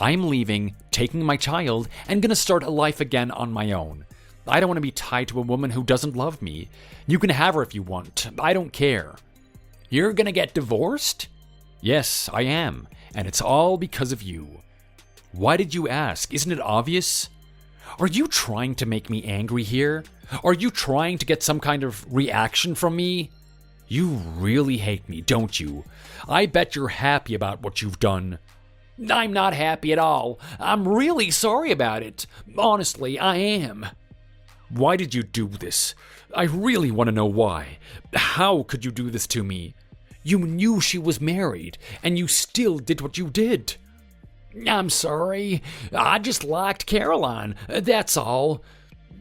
I'm leaving, taking my child, and going to start a life again on my own. I don't want to be tied to a woman who doesn't love me. You can have her if you want. I don't care. You're gonna get divorced? Yes, I am. And it's all because of you. Why did you ask? Isn't it obvious? Are you trying to make me angry here? Are you trying to get some kind of reaction from me? You really hate me, don't you? I bet you're happy about what you've done. I'm not happy at all. I'm really sorry about it. Honestly, I am. Why did you do this? I really want to know why. How could you do this to me? You knew she was married, and you still did what you did. I'm sorry. I just liked Caroline, that's all.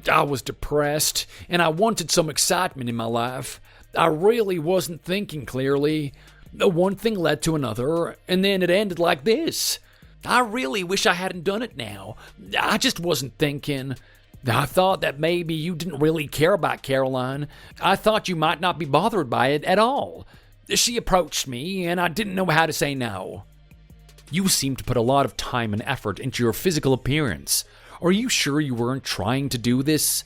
I was depressed, and I wanted some excitement in my life. I really wasn't thinking clearly. One thing led to another, and then it ended like this. I really wish I hadn't done it now. I just wasn't thinking. I thought that maybe you didn't really care about Caroline. I thought you might not be bothered by it at all. She approached me, and I didn't know how to say no. You seem to put a lot of time and effort into your physical appearance. Are you sure you weren't trying to do this?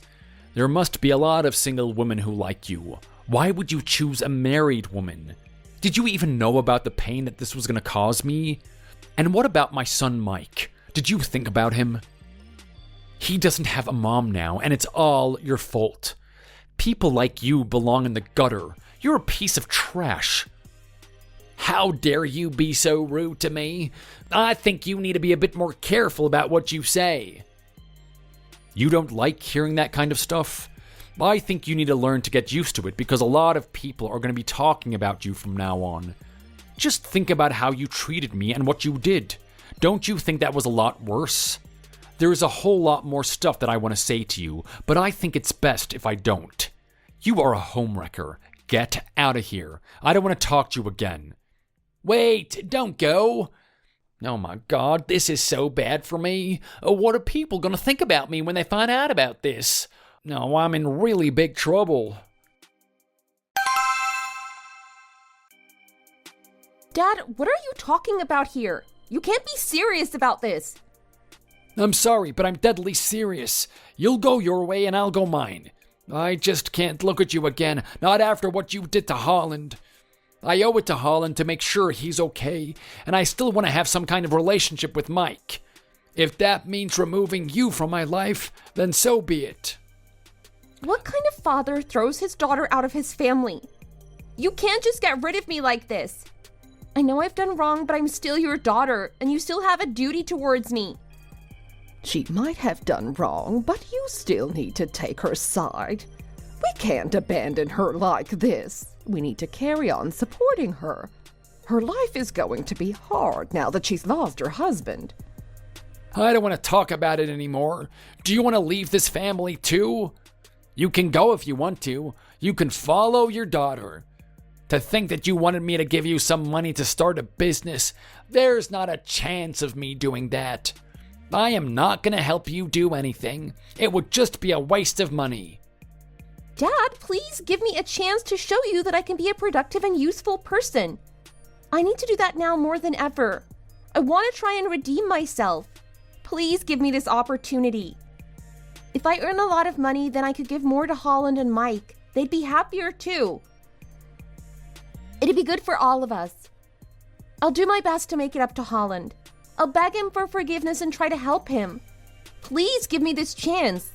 There must be a lot of single women who like you. Why would you choose a married woman? Did you even know about the pain that this was going to cause me? And what about my son Mike? Did you think about him? He doesn't have a mom now, and it's all your fault. People like you belong in the gutter. You're a piece of trash. How dare you be so rude to me? I think you need to be a bit more careful about what you say. You don't like hearing that kind of stuff? I think you need to learn to get used to it because a lot of people are going to be talking about you from now on. Just think about how you treated me and what you did. Don't you think that was a lot worse? There's a whole lot more stuff that I want to say to you, but I think it's best if I don't. You are a homewrecker. Get out of here. I don't want to talk to you again. Wait, don't go. Oh my God, this is so bad for me. What are people going to think about me when they find out about this? No, I'm in really big trouble. Dad, what are you talking about here? You can't be serious about this. I'm sorry, but I'm deadly serious. You'll go your way and I'll go mine. I just can't look at you again, not after what you did to Holland. I owe it to Holland to make sure he's okay, and I still want to have some kind of relationship with Mike. If that means removing you from my life, then so be it. What kind of father throws his daughter out of his family? You can't just get rid of me like this. I know I've done wrong, but I'm still your daughter, and you still have a duty towards me. She might have done wrong, but you still need to take her side. We can't abandon her like this. We need to carry on supporting her. Her life is going to be hard now that she's lost her husband. I don't want to talk about it anymore. Do you want to leave this family too? You can go if you want to. You can follow your daughter. To think that you wanted me to give you some money to start a business, there's not a chance of me doing that. I am not going to help you do anything. It would just be a waste of money. Dad, please give me a chance to show you that I can be a productive and useful person. I need to do that now more than ever. I want to try and redeem myself. Please give me this opportunity. If I earn a lot of money, then I could give more to Holland and Mike. They'd be happier too. It'd be good for all of us. I'll do my best to make it up to Holland. I'll beg him for forgiveness and try to help him. Please give me this chance.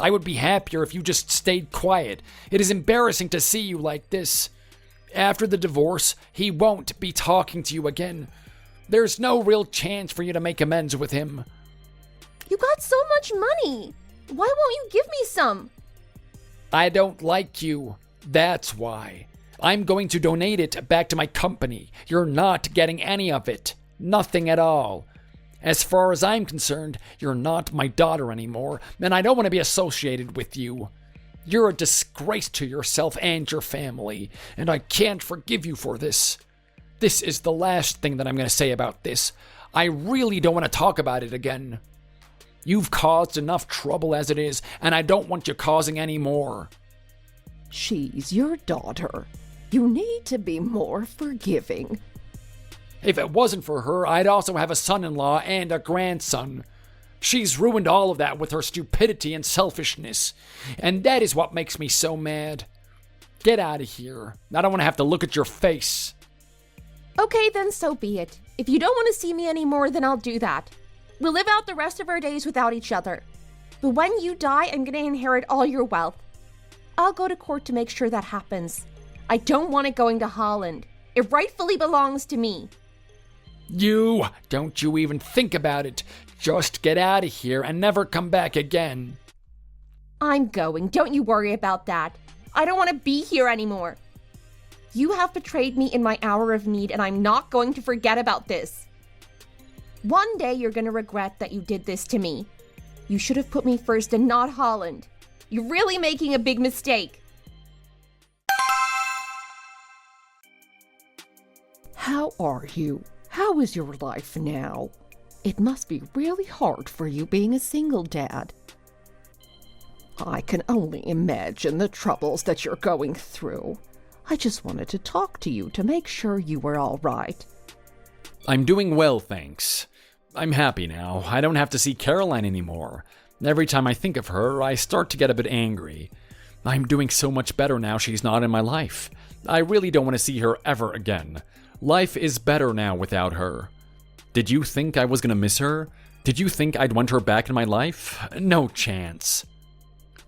I would be happier if you just stayed quiet. It is embarrassing to see you like this. After the divorce, he won't be talking to you again. There's no real chance for you to make amends with him. You got so much money. Why won't you give me some? I don't like you. That's why. I'm going to donate it back to my company. You're not getting any of it. Nothing at all. As far as I'm concerned, you're not my daughter anymore, and I don't want to be associated with you. You're a disgrace to yourself and your family, and I can't forgive you for this. This is the last thing that I'm going to say about this. I really don't want to talk about it again. You've caused enough trouble as it is, and I don't want you causing any more. She's your daughter. You need to be more forgiving. If it wasn't for her, I'd also have a son-in-law and a grandson. She's ruined all of that with her stupidity and selfishness. And that is what makes me so mad. Get out of here. I don't want to have to look at your face. Okay, then so be it. If you don't want to see me anymore, then I'll do that. We'll live out the rest of our days without each other. But when you die, I'm going to inherit all your wealth. I'll go to court to make sure that happens. I don't want it going to Holland. It rightfully belongs to me. Don't you even think about it. Just get out of here and never come back again. I'm going. Don't you worry about that. I don't want to be here anymore. You have betrayed me in my hour of need, and I'm not going to forget about this. One day you're going to regret that you did this to me. You should have put me first and not Holland. You're really making a big mistake. How are you? How is your life now? It must be really hard for you being a single dad. I can only imagine the troubles that you're going through. I just wanted to talk to you to make sure you were all right. I'm doing well, thanks. I'm happy now. I don't have to see Caroline anymore. Every time I think of her, I start to get a bit angry. I'm doing so much better now she's not in my life. I really don't want to see her ever again. Life is better now without her. Did you think I was going to miss her? Did you think I'd want her back in my life? No chance.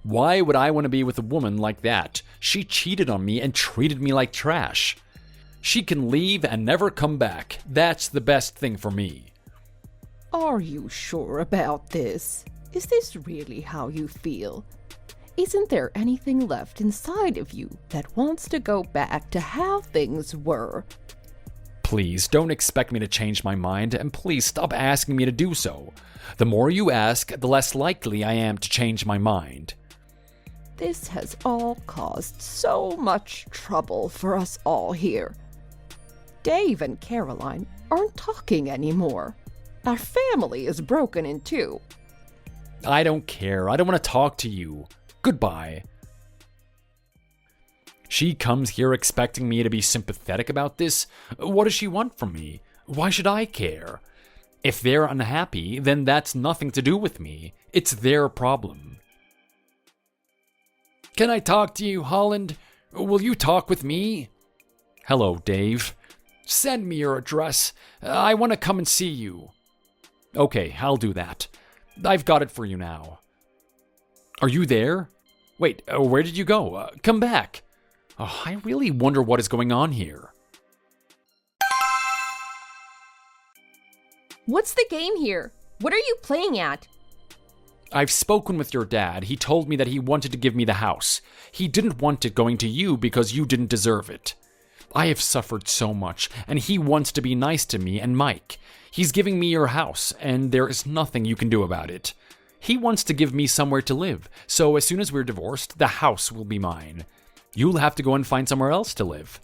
Why would I want to be with a woman like that? She cheated on me and treated me like trash. She can leave and never come back. That's the best thing for me. Are you sure about this? Is this really how you feel? Isn't there anything left inside of you that wants to go back to how things were? Please, don't expect me to change my mind, and please stop asking me to do so. The more you ask, the less likely I am to change my mind. This has all caused so much trouble for us all here. Dave and Caroline aren't talking anymore. Our family is broken in two. I don't care. I don't want to talk to you. Goodbye. She comes here expecting me to be sympathetic about this. What does she want from me? Why should I care? If they're unhappy, then that's nothing to do with me. It's their problem. Can I talk to you, Holland? Will you talk with me? Hello, Dave. Send me your address. I want to come and see you. Okay, I'll do that. I've got it for you now. Are you there? Wait, where did you go? Come back. Oh, I really wonder what is going on here. What's the game here? What are you playing at? I've spoken with your dad. He told me that he wanted to give me the house. He didn't want it going to you because you didn't deserve it. I have suffered so much, and he wants to be nice to me and Mike. He's giving me your house, and there is nothing you can do about it. He wants to give me somewhere to live, so as soon as we're divorced, the house will be mine. You'll have to go and find somewhere else to live.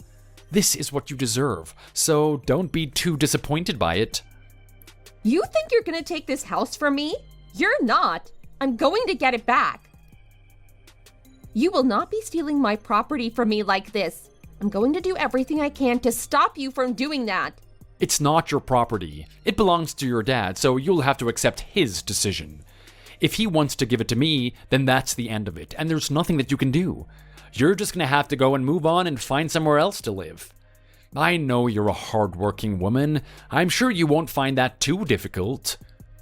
This is what you deserve, so don't be too disappointed by it. You think you're going to take this house from me? You're not. I'm going to get it back. You will not be stealing my property from me like this. I'm going to do everything I can to stop you from doing that. It's not your property. It belongs to your dad, so you'll have to accept his decision. If he wants to give it to me, then that's the end of it, and there's nothing that you can do. You're just going to have to go and move on and find somewhere else to live. I know you're a hard-working woman. I'm sure you won't find that too difficult.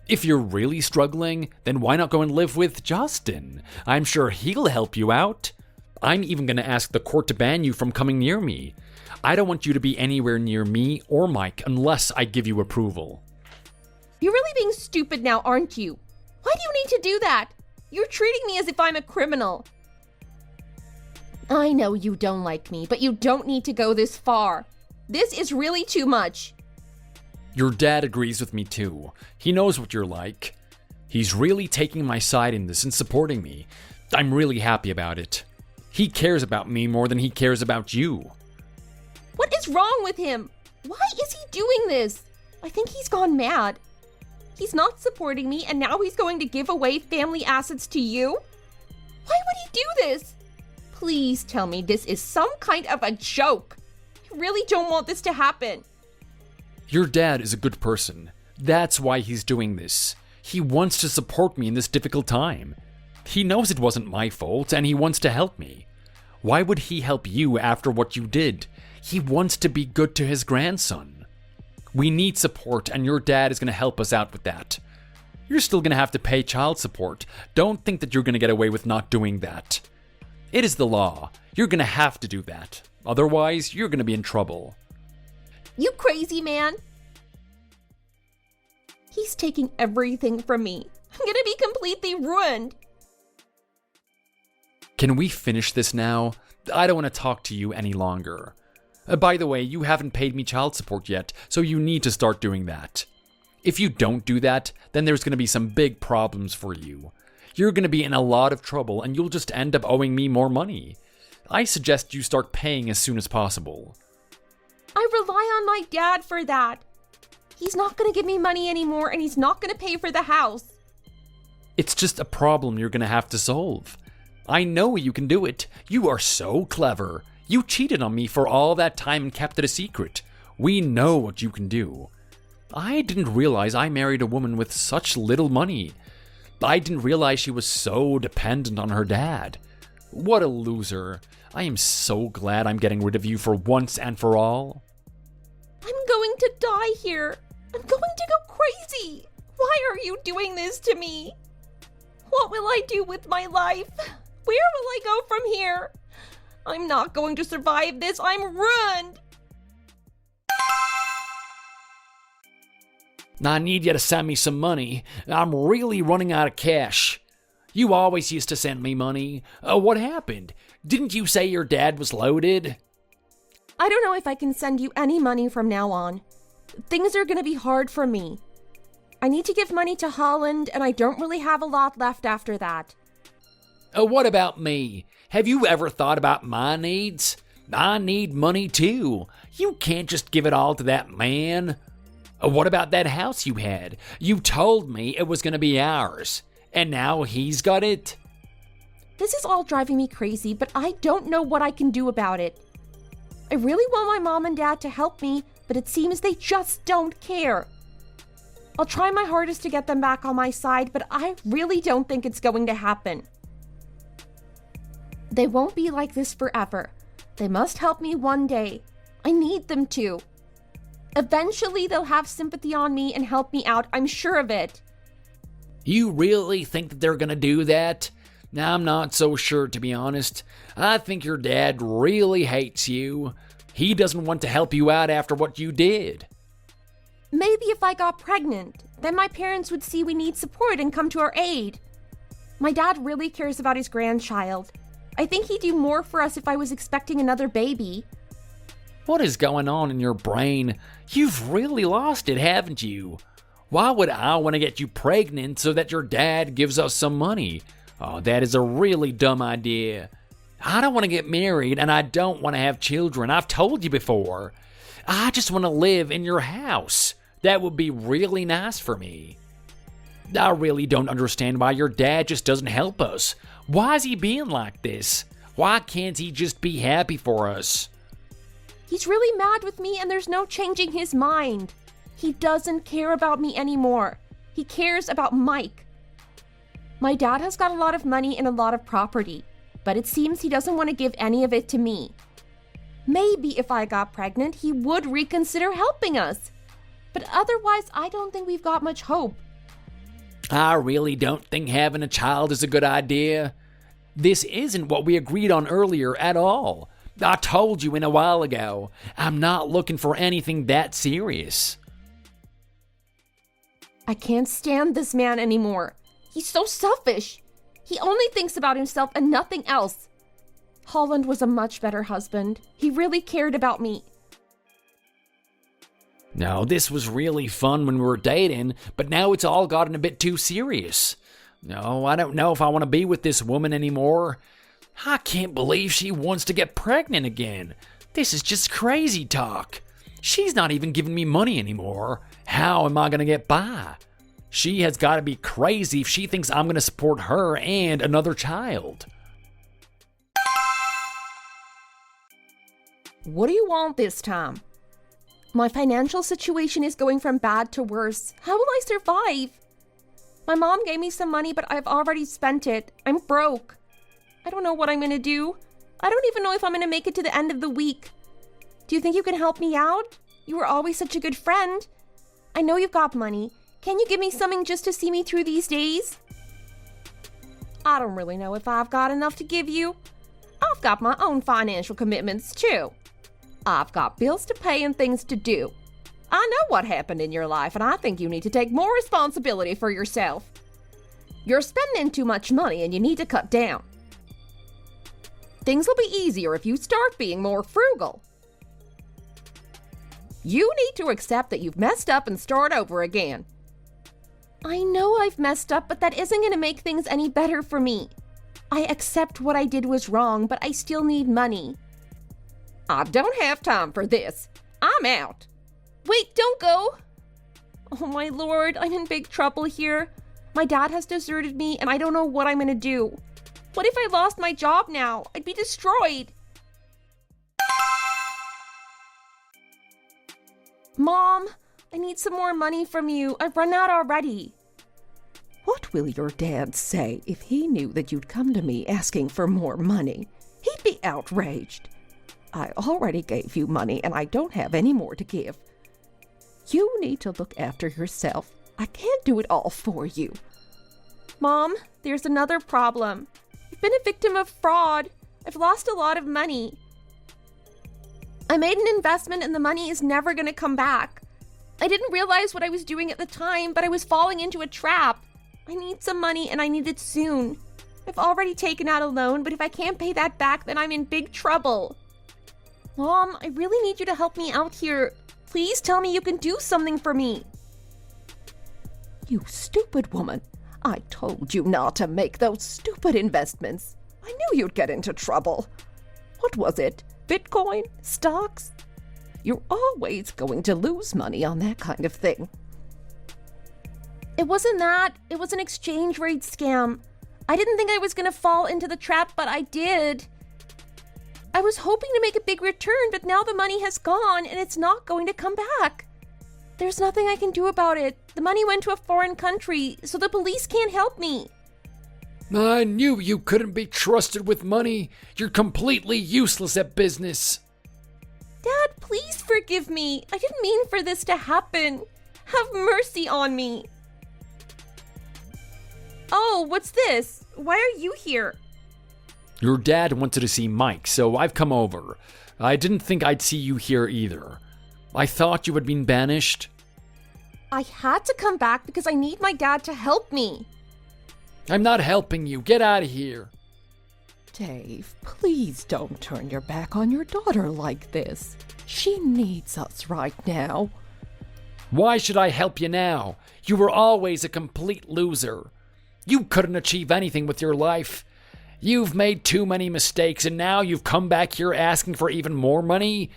If you're really struggling, then why not go and live with Justin? I'm sure he'll help you out. I'm even going to ask the court to ban you from coming near me. I don't want you to be anywhere near me or Mike unless I give you approval. You're really being stupid now, aren't you? Why do you need to do that? You're treating me as if I'm a criminal. I know you don't like me, but you don't need to go this far. This is really too much. Your dad agrees with me too. He knows what you're like. He's really taking my side in this and supporting me. I'm really happy about it. He cares about me more than he cares about you. What is wrong with him? Why is he doing this? I think he's gone mad. He's not supporting me, and now he's going to give away family assets to you? Why would he do this? Please tell me this is some kind of a joke. I really don't want this to happen. Your dad is a good person. That's why he's doing this. He wants to support me in this difficult time. He knows it wasn't my fault, and he wants to help me. Why would he help you after what you did? He wants to be good to his grandson. We need support, and your dad is going to help us out with that. You're still going to have to pay child support. Don't think that you're going to get away with not doing that. It is the law. You're going to have to do that. Otherwise, you're going to be in trouble. You crazy man. He's taking everything from me. I'm gonna be completely ruined. Can we finish this now? I don't want to talk to you any longer. By the way, you haven't paid me child support yet, so you need to start doing that. If you don't do that, then there's going to be some big problems for you. You're going to be in a lot of trouble, and you'll just end up owing me more money. I suggest you start paying as soon as possible. I rely on my dad for that. He's not going to give me money anymore, and he's not going to pay for the house. It's just a problem you're going to have to solve. I know you can do it. You are so clever. You cheated on me for all that time and kept it a secret. We know what you can do. I didn't realize I married a woman with such little money. I didn't realize she was so dependent on her dad. What a loser. I am so glad I'm getting rid of you for once and for all. I'm going to die here. I'm going to go crazy. Why are you doing this to me? What will I do with my life? Where will I go from here? I'm not going to survive this. I'm ruined. I need you to send me some money. I'm really running out of cash. You always used to send me money. What happened? Didn't you say your dad was loaded? I don't know if I can send you any money from now on. Things are going to be hard for me. I need to give money to Holland, and I don't really have a lot left after that. What about me? Have you ever thought about my needs? I need money too. You can't just give it all to that man. What about that house you had? You told me it was going to be ours, and now he's got it? This is all driving me crazy, but I don't know what I can do about it. I really want my mom and dad to help me, but it seems they just don't care. I'll try my hardest to get them back on my side, but I really don't think it's going to happen. They won't be like this forever. They must help me one day. I need them to. Eventually, they'll have sympathy on me and help me out. I'm sure of it. You really think that they're gonna do that? Now, I'm not so sure, to be honest. I think your dad really hates you. He doesn't want to help you out after what you did. Maybe if I got pregnant, then my parents would see we need support and come to our aid. My dad really cares about his grandchild. I think he'd do more for us if I was expecting another baby. What is going on in your brain? You've really lost it, haven't you? Why would I want to get you pregnant so that your dad gives us some money? Oh, that is a really dumb idea. I don't want to get married, and I don't want to have children. I've told you before. I just want to live in your house. That would be really nice for me. I really don't understand why your dad just doesn't help us. Why is he being like this? Why can't he just be happy for us? He's really mad with me, and there's no changing his mind. He doesn't care about me anymore. He cares about Mike. My dad has got a lot of money and a lot of property, but it seems he doesn't want to give any of it to me. Maybe if I got pregnant, he would reconsider helping us. But otherwise, I don't think we've got much hope. I really don't think having a child is a good idea. This isn't what we agreed on earlier at all. I told you a while ago, I'm not looking for anything that serious. I can't stand this man anymore. He's so selfish. He only thinks about himself and nothing else. Holland was a much better husband. He really cared about me. No, this was really fun when we were dating, but now it's all gotten a bit too serious. No, I don't know if I want to be with this woman anymore. I can't believe she wants to get pregnant again. This is just crazy talk. She's not even giving me money anymore. How am I going to get by? She has got to be crazy if she thinks I'm going to support her and another child. What do you want this time? My financial situation is going from bad to worse. How will I survive? My mom gave me some money, but I've already spent it. I'm broke. I don't know what I'm gonna do. I don't even know if I'm gonna make it to the end of the week. Do you think you can help me out? You were always such a good friend. I know you've got money. Can you give me something just to see me through these days? I don't really know if I've got enough to give you. I've got my own financial commitments, too. I've got bills to pay and things to do. I know what happened in your life, and I think you need to take more responsibility for yourself. You're spending too much money, and you need to cut down. Things will be easier if you start being more frugal. You need to accept that you've messed up and start over again. I know I've messed up, but that isn't going to make things any better for me. I accept what I did was wrong, but I still need money. I don't have time for this. I'm out. Wait, don't go. Oh my lord, I'm in big trouble here. My dad has deserted me, and I don't know what I'm going to do. What if I lost my job now? I'd be destroyed. Mom, I need some more money from you. I've run out already. What will your dad say if he knew that you'd come to me asking for more money? He'd be outraged. I already gave you money, and I don't have any more to give. You need to look after yourself. I can't do it all for you. Mom, there's another problem. I've been a victim of fraud. I've lost a lot of money. I made an investment and the money is never going to come back. I didn't realize what I was doing at the time, but I was falling into a trap. I need some money and I need it soon. I've already taken out a loan, but if I can't pay that back, then I'm in big trouble. Mom, I really need you to help me out here. Please tell me you can do something for me. You stupid woman. I told you not to make those stupid investments. I knew you'd get into trouble. What was it? Bitcoin? Stocks? You're always going to lose money on that kind of thing. It wasn't that. It was an exchange rate scam. I didn't think I was going to fall into the trap, but I did. I was hoping to make a big return, but now the money has gone and it's not going to come back. There's nothing I can do about it. The money went to a foreign country, so the police can't help me. I knew you couldn't be trusted with money. You're completely useless at business. Dad, please forgive me. I didn't mean for this to happen. Have mercy on me. Oh, what's this? Why are you here? Your dad wanted to see Mike, so I've come over. I didn't think I'd see you here either. I thought you had been banished. I had to come back because I need my dad to help me. I'm not helping you. Get out of here. Dave, please don't turn your back on your daughter like this. She needs us right now. Why should I help you now? You were always a complete loser. You couldn't achieve anything with your life. You've made too many mistakes, and now you've come back here asking for even more money?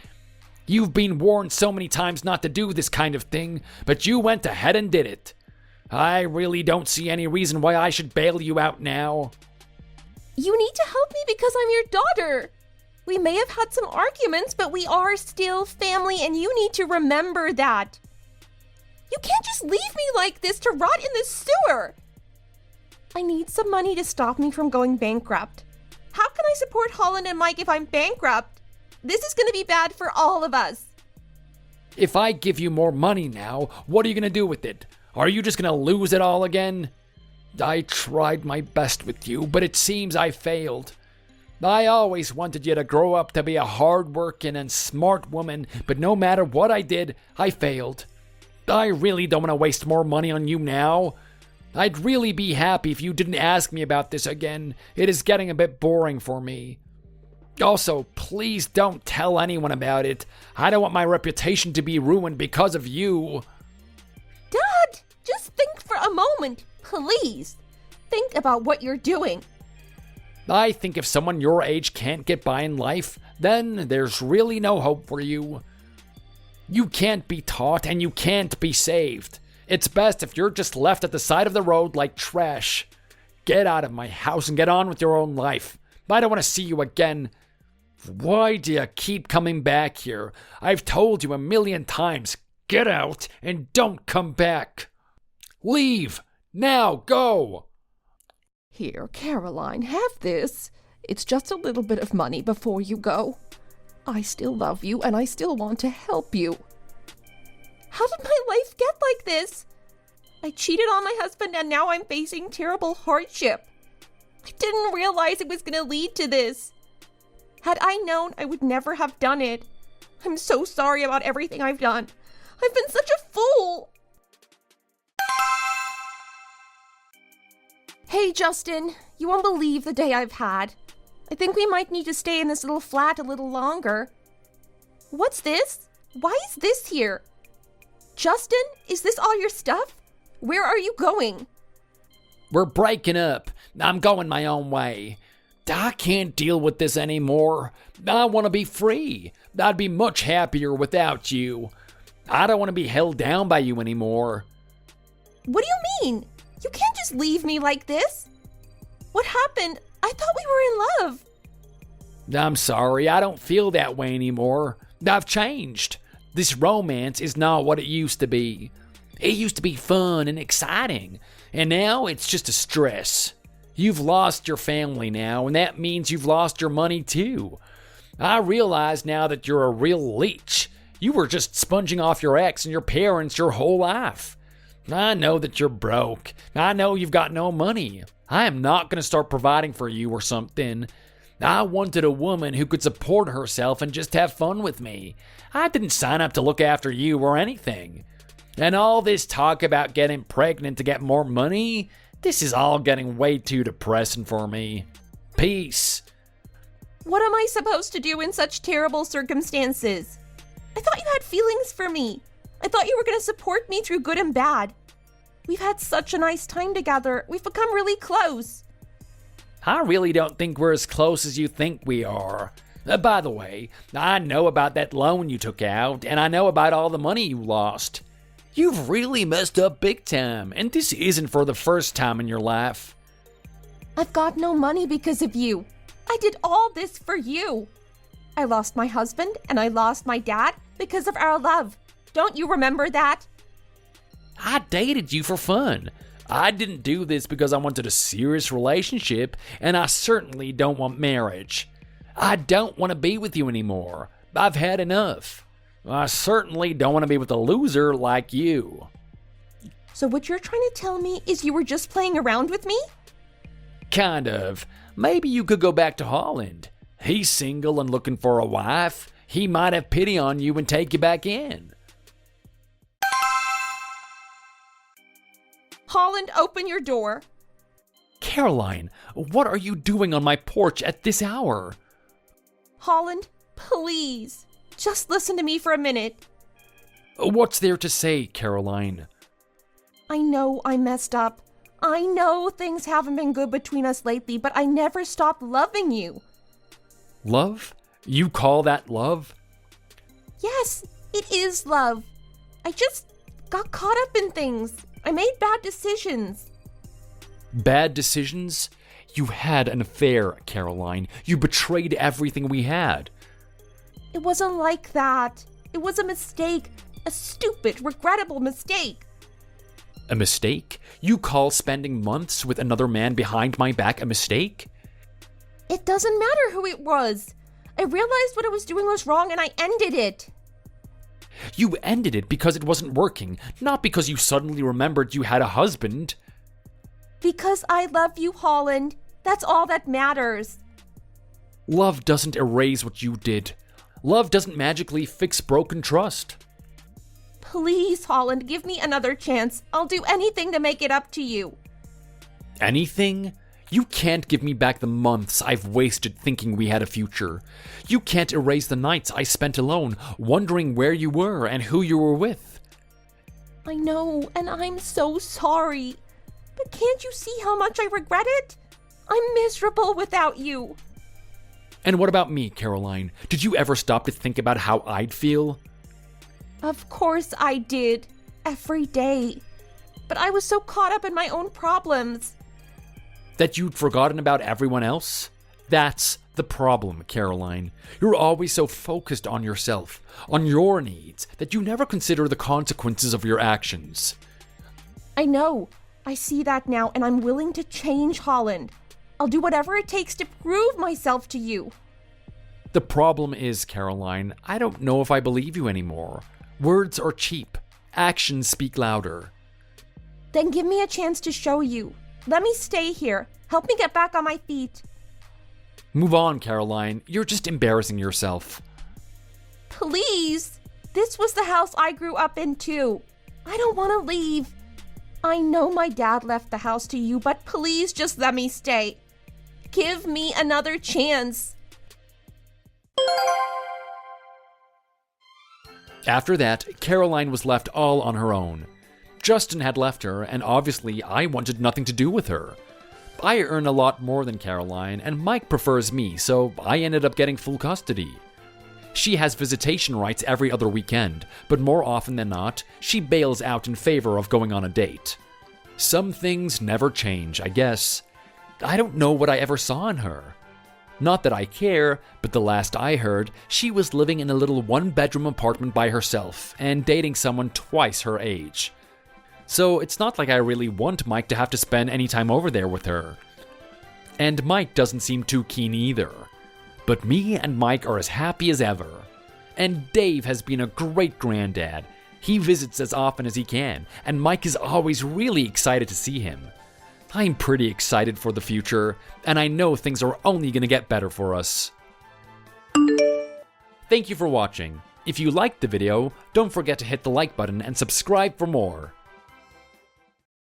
You've been warned so many times not to do this kind of thing, but you went ahead and did it. I really don't see any reason why I should bail you out now. You need to help me because I'm your daughter. We may have had some arguments, but we are still family, and you need to remember that. You can't just leave me like this to rot in the sewer. I need some money to stop me from going bankrupt. How can I support Holland and Mike if I'm bankrupt? This is going to be bad for all of us. If I give you more money now, what are you going to do with it? Are you just going to lose it all again? I tried my best with you, but it seems I failed. I always wanted you to grow up to be a hard-working and smart woman, but no matter what I did, I failed. I really don't want to waste more money on you now. I'd really be happy if you didn't ask me about this again. It is getting a bit boring for me. Also, please don't tell anyone about it. I don't want my reputation to be ruined because of you. Dad, just think for a moment, please. Think about what you're doing. I think if someone your age can't get by in life, then there's really no hope for you. You can't be taught and you can't be saved. It's best if you're just left at the side of the road like trash. Get out of my house and get on with your own life. I don't want to see you again. Why do you keep coming back here? I've told you 1,000,000 times, get out and don't come back. Leave Now, go! Here, Caroline, have this. It's just a little bit of money before you go. I still love you, and I still want to help you. How did my life get like this? I cheated on my husband and now I'm facing terrible hardship. I didn't realize it was going to lead to this. Had I known, I would never have done it. I'm so sorry about everything I've done. I've been such a fool. Hey, Justin, you won't believe the day I've had. I think we might need to stay in this little flat a little longer. What's this? Why is this here? Justin, is this all your stuff? Where are you going? We're breaking up. I'm going my own way. I can't deal with this anymore. I want to be free. I'd be much happier without you. I don't want to be held down by you anymore. What do you mean? You can't just leave me like this. What happened? I thought we were in love. I'm sorry, I don't feel that way anymore. I've changed. This romance is not what it used to be. It used to be fun and exciting, and now it's just a stress. You've lost your family now, and that means you've lost your money too. I realize now that you're a real leech. You were just sponging off your ex and your parents your whole life. I know that you're broke. I know you've got no money. I am not going to start providing for you or something. I wanted a woman who could support herself and just have fun with me. I didn't sign up to look after you or anything. And all this talk about getting pregnant to get more money, this is all getting way too depressing for me. Peace. What am I supposed to do in such terrible circumstances? I thought you had feelings for me. I thought you were going to support me through good and bad. We've had such a nice time together. We've become really close. I really don't think we're as close as you think we are. By the way, I know about that loan you took out, and I know about all the money you lost. You've really messed up big time, and this isn't for the first time in your life. I've got no money because of you. I did all this for you. I lost my husband and I lost my dad because of our love. Don't you remember that? I dated you for fun. I didn't do this because I wanted a serious relationship, and I certainly don't want marriage. I don't want to be with you anymore. I've had enough. I certainly don't want to be with a loser like you. So what you're trying to tell me is you were just playing around with me? Kind of. Maybe you could go back to Holland. He's single and looking for a wife. He might have pity on you and take you back in. Holland, open your door. Caroline, what are you doing on my porch at this hour? Holland, please, just listen to me for a minute. What's there to say, Caroline? I know I messed up. I know things haven't been good between us lately, but I never stopped loving you. Love? You call that love? Yes, it is love. I just got caught up in things. I made bad decisions. Bad decisions? You had an affair, Caroline. You betrayed everything we had. It wasn't like that. It was a mistake. A stupid, regrettable mistake. A mistake? You call spending months with another man behind my back a mistake? It doesn't matter who it was. I realized what I was doing was wrong and I ended it. You ended it because it wasn't working, not because you suddenly remembered you had a husband. Because I love you, Holland. That's all that matters. Love doesn't erase what you did. Love doesn't magically fix broken trust. Please, Holland, give me another chance. I'll do anything to make it up to you. Anything? You can't give me back the months I've wasted thinking we had a future. You can't erase the nights I spent alone, wondering where you were and who you were with. I know, and I'm so sorry. But can't you see how much I regret it? I'm miserable without you. And what about me, Caroline? Did you ever stop to think about how I'd feel? Of course I did. Every day. But I was so caught up in my own problems. That you'd forgotten about everyone else? That's the problem, Caroline. You're always so focused on yourself, on your needs, that you never consider the consequences of your actions. I know. I see that now, and I'm willing to change, Holland. I'll do whatever it takes to prove myself to you. The problem is, Caroline, I don't know if I believe you anymore. Words are cheap. Actions speak louder. Then give me a chance to show you. Let me stay here. Help me get back on my feet. Move on, Caroline. You're just embarrassing yourself. Please. This was the house I grew up in too. I don't want to leave. I know my dad left the house to you, but please just let me stay. Give me another chance. After that, Caroline was left all on her own. Justin had left her, and obviously I wanted nothing to do with her. I earn a lot more than Caroline, and Mike prefers me, so I ended up getting full custody. She has visitation rights every other weekend, but more often than not, she bails out in favor of going on a date. Some things never change, I guess. I don't know what I ever saw in her. Not that I care, but the last I heard, she was living in a little one-bedroom apartment by herself and dating someone twice her age. So it's not like I really want Mike to have to spend any time over there with her. And Mike doesn't seem too keen either. But me and Mike are as happy as ever. And Dave has been a great granddad. He visits as often as he can, and Mike is always really excited to see him. I'm pretty excited for the future, and I know things are only going to get better for us. Thank you for watching. If you liked the video, don't forget to hit the like button and subscribe for more.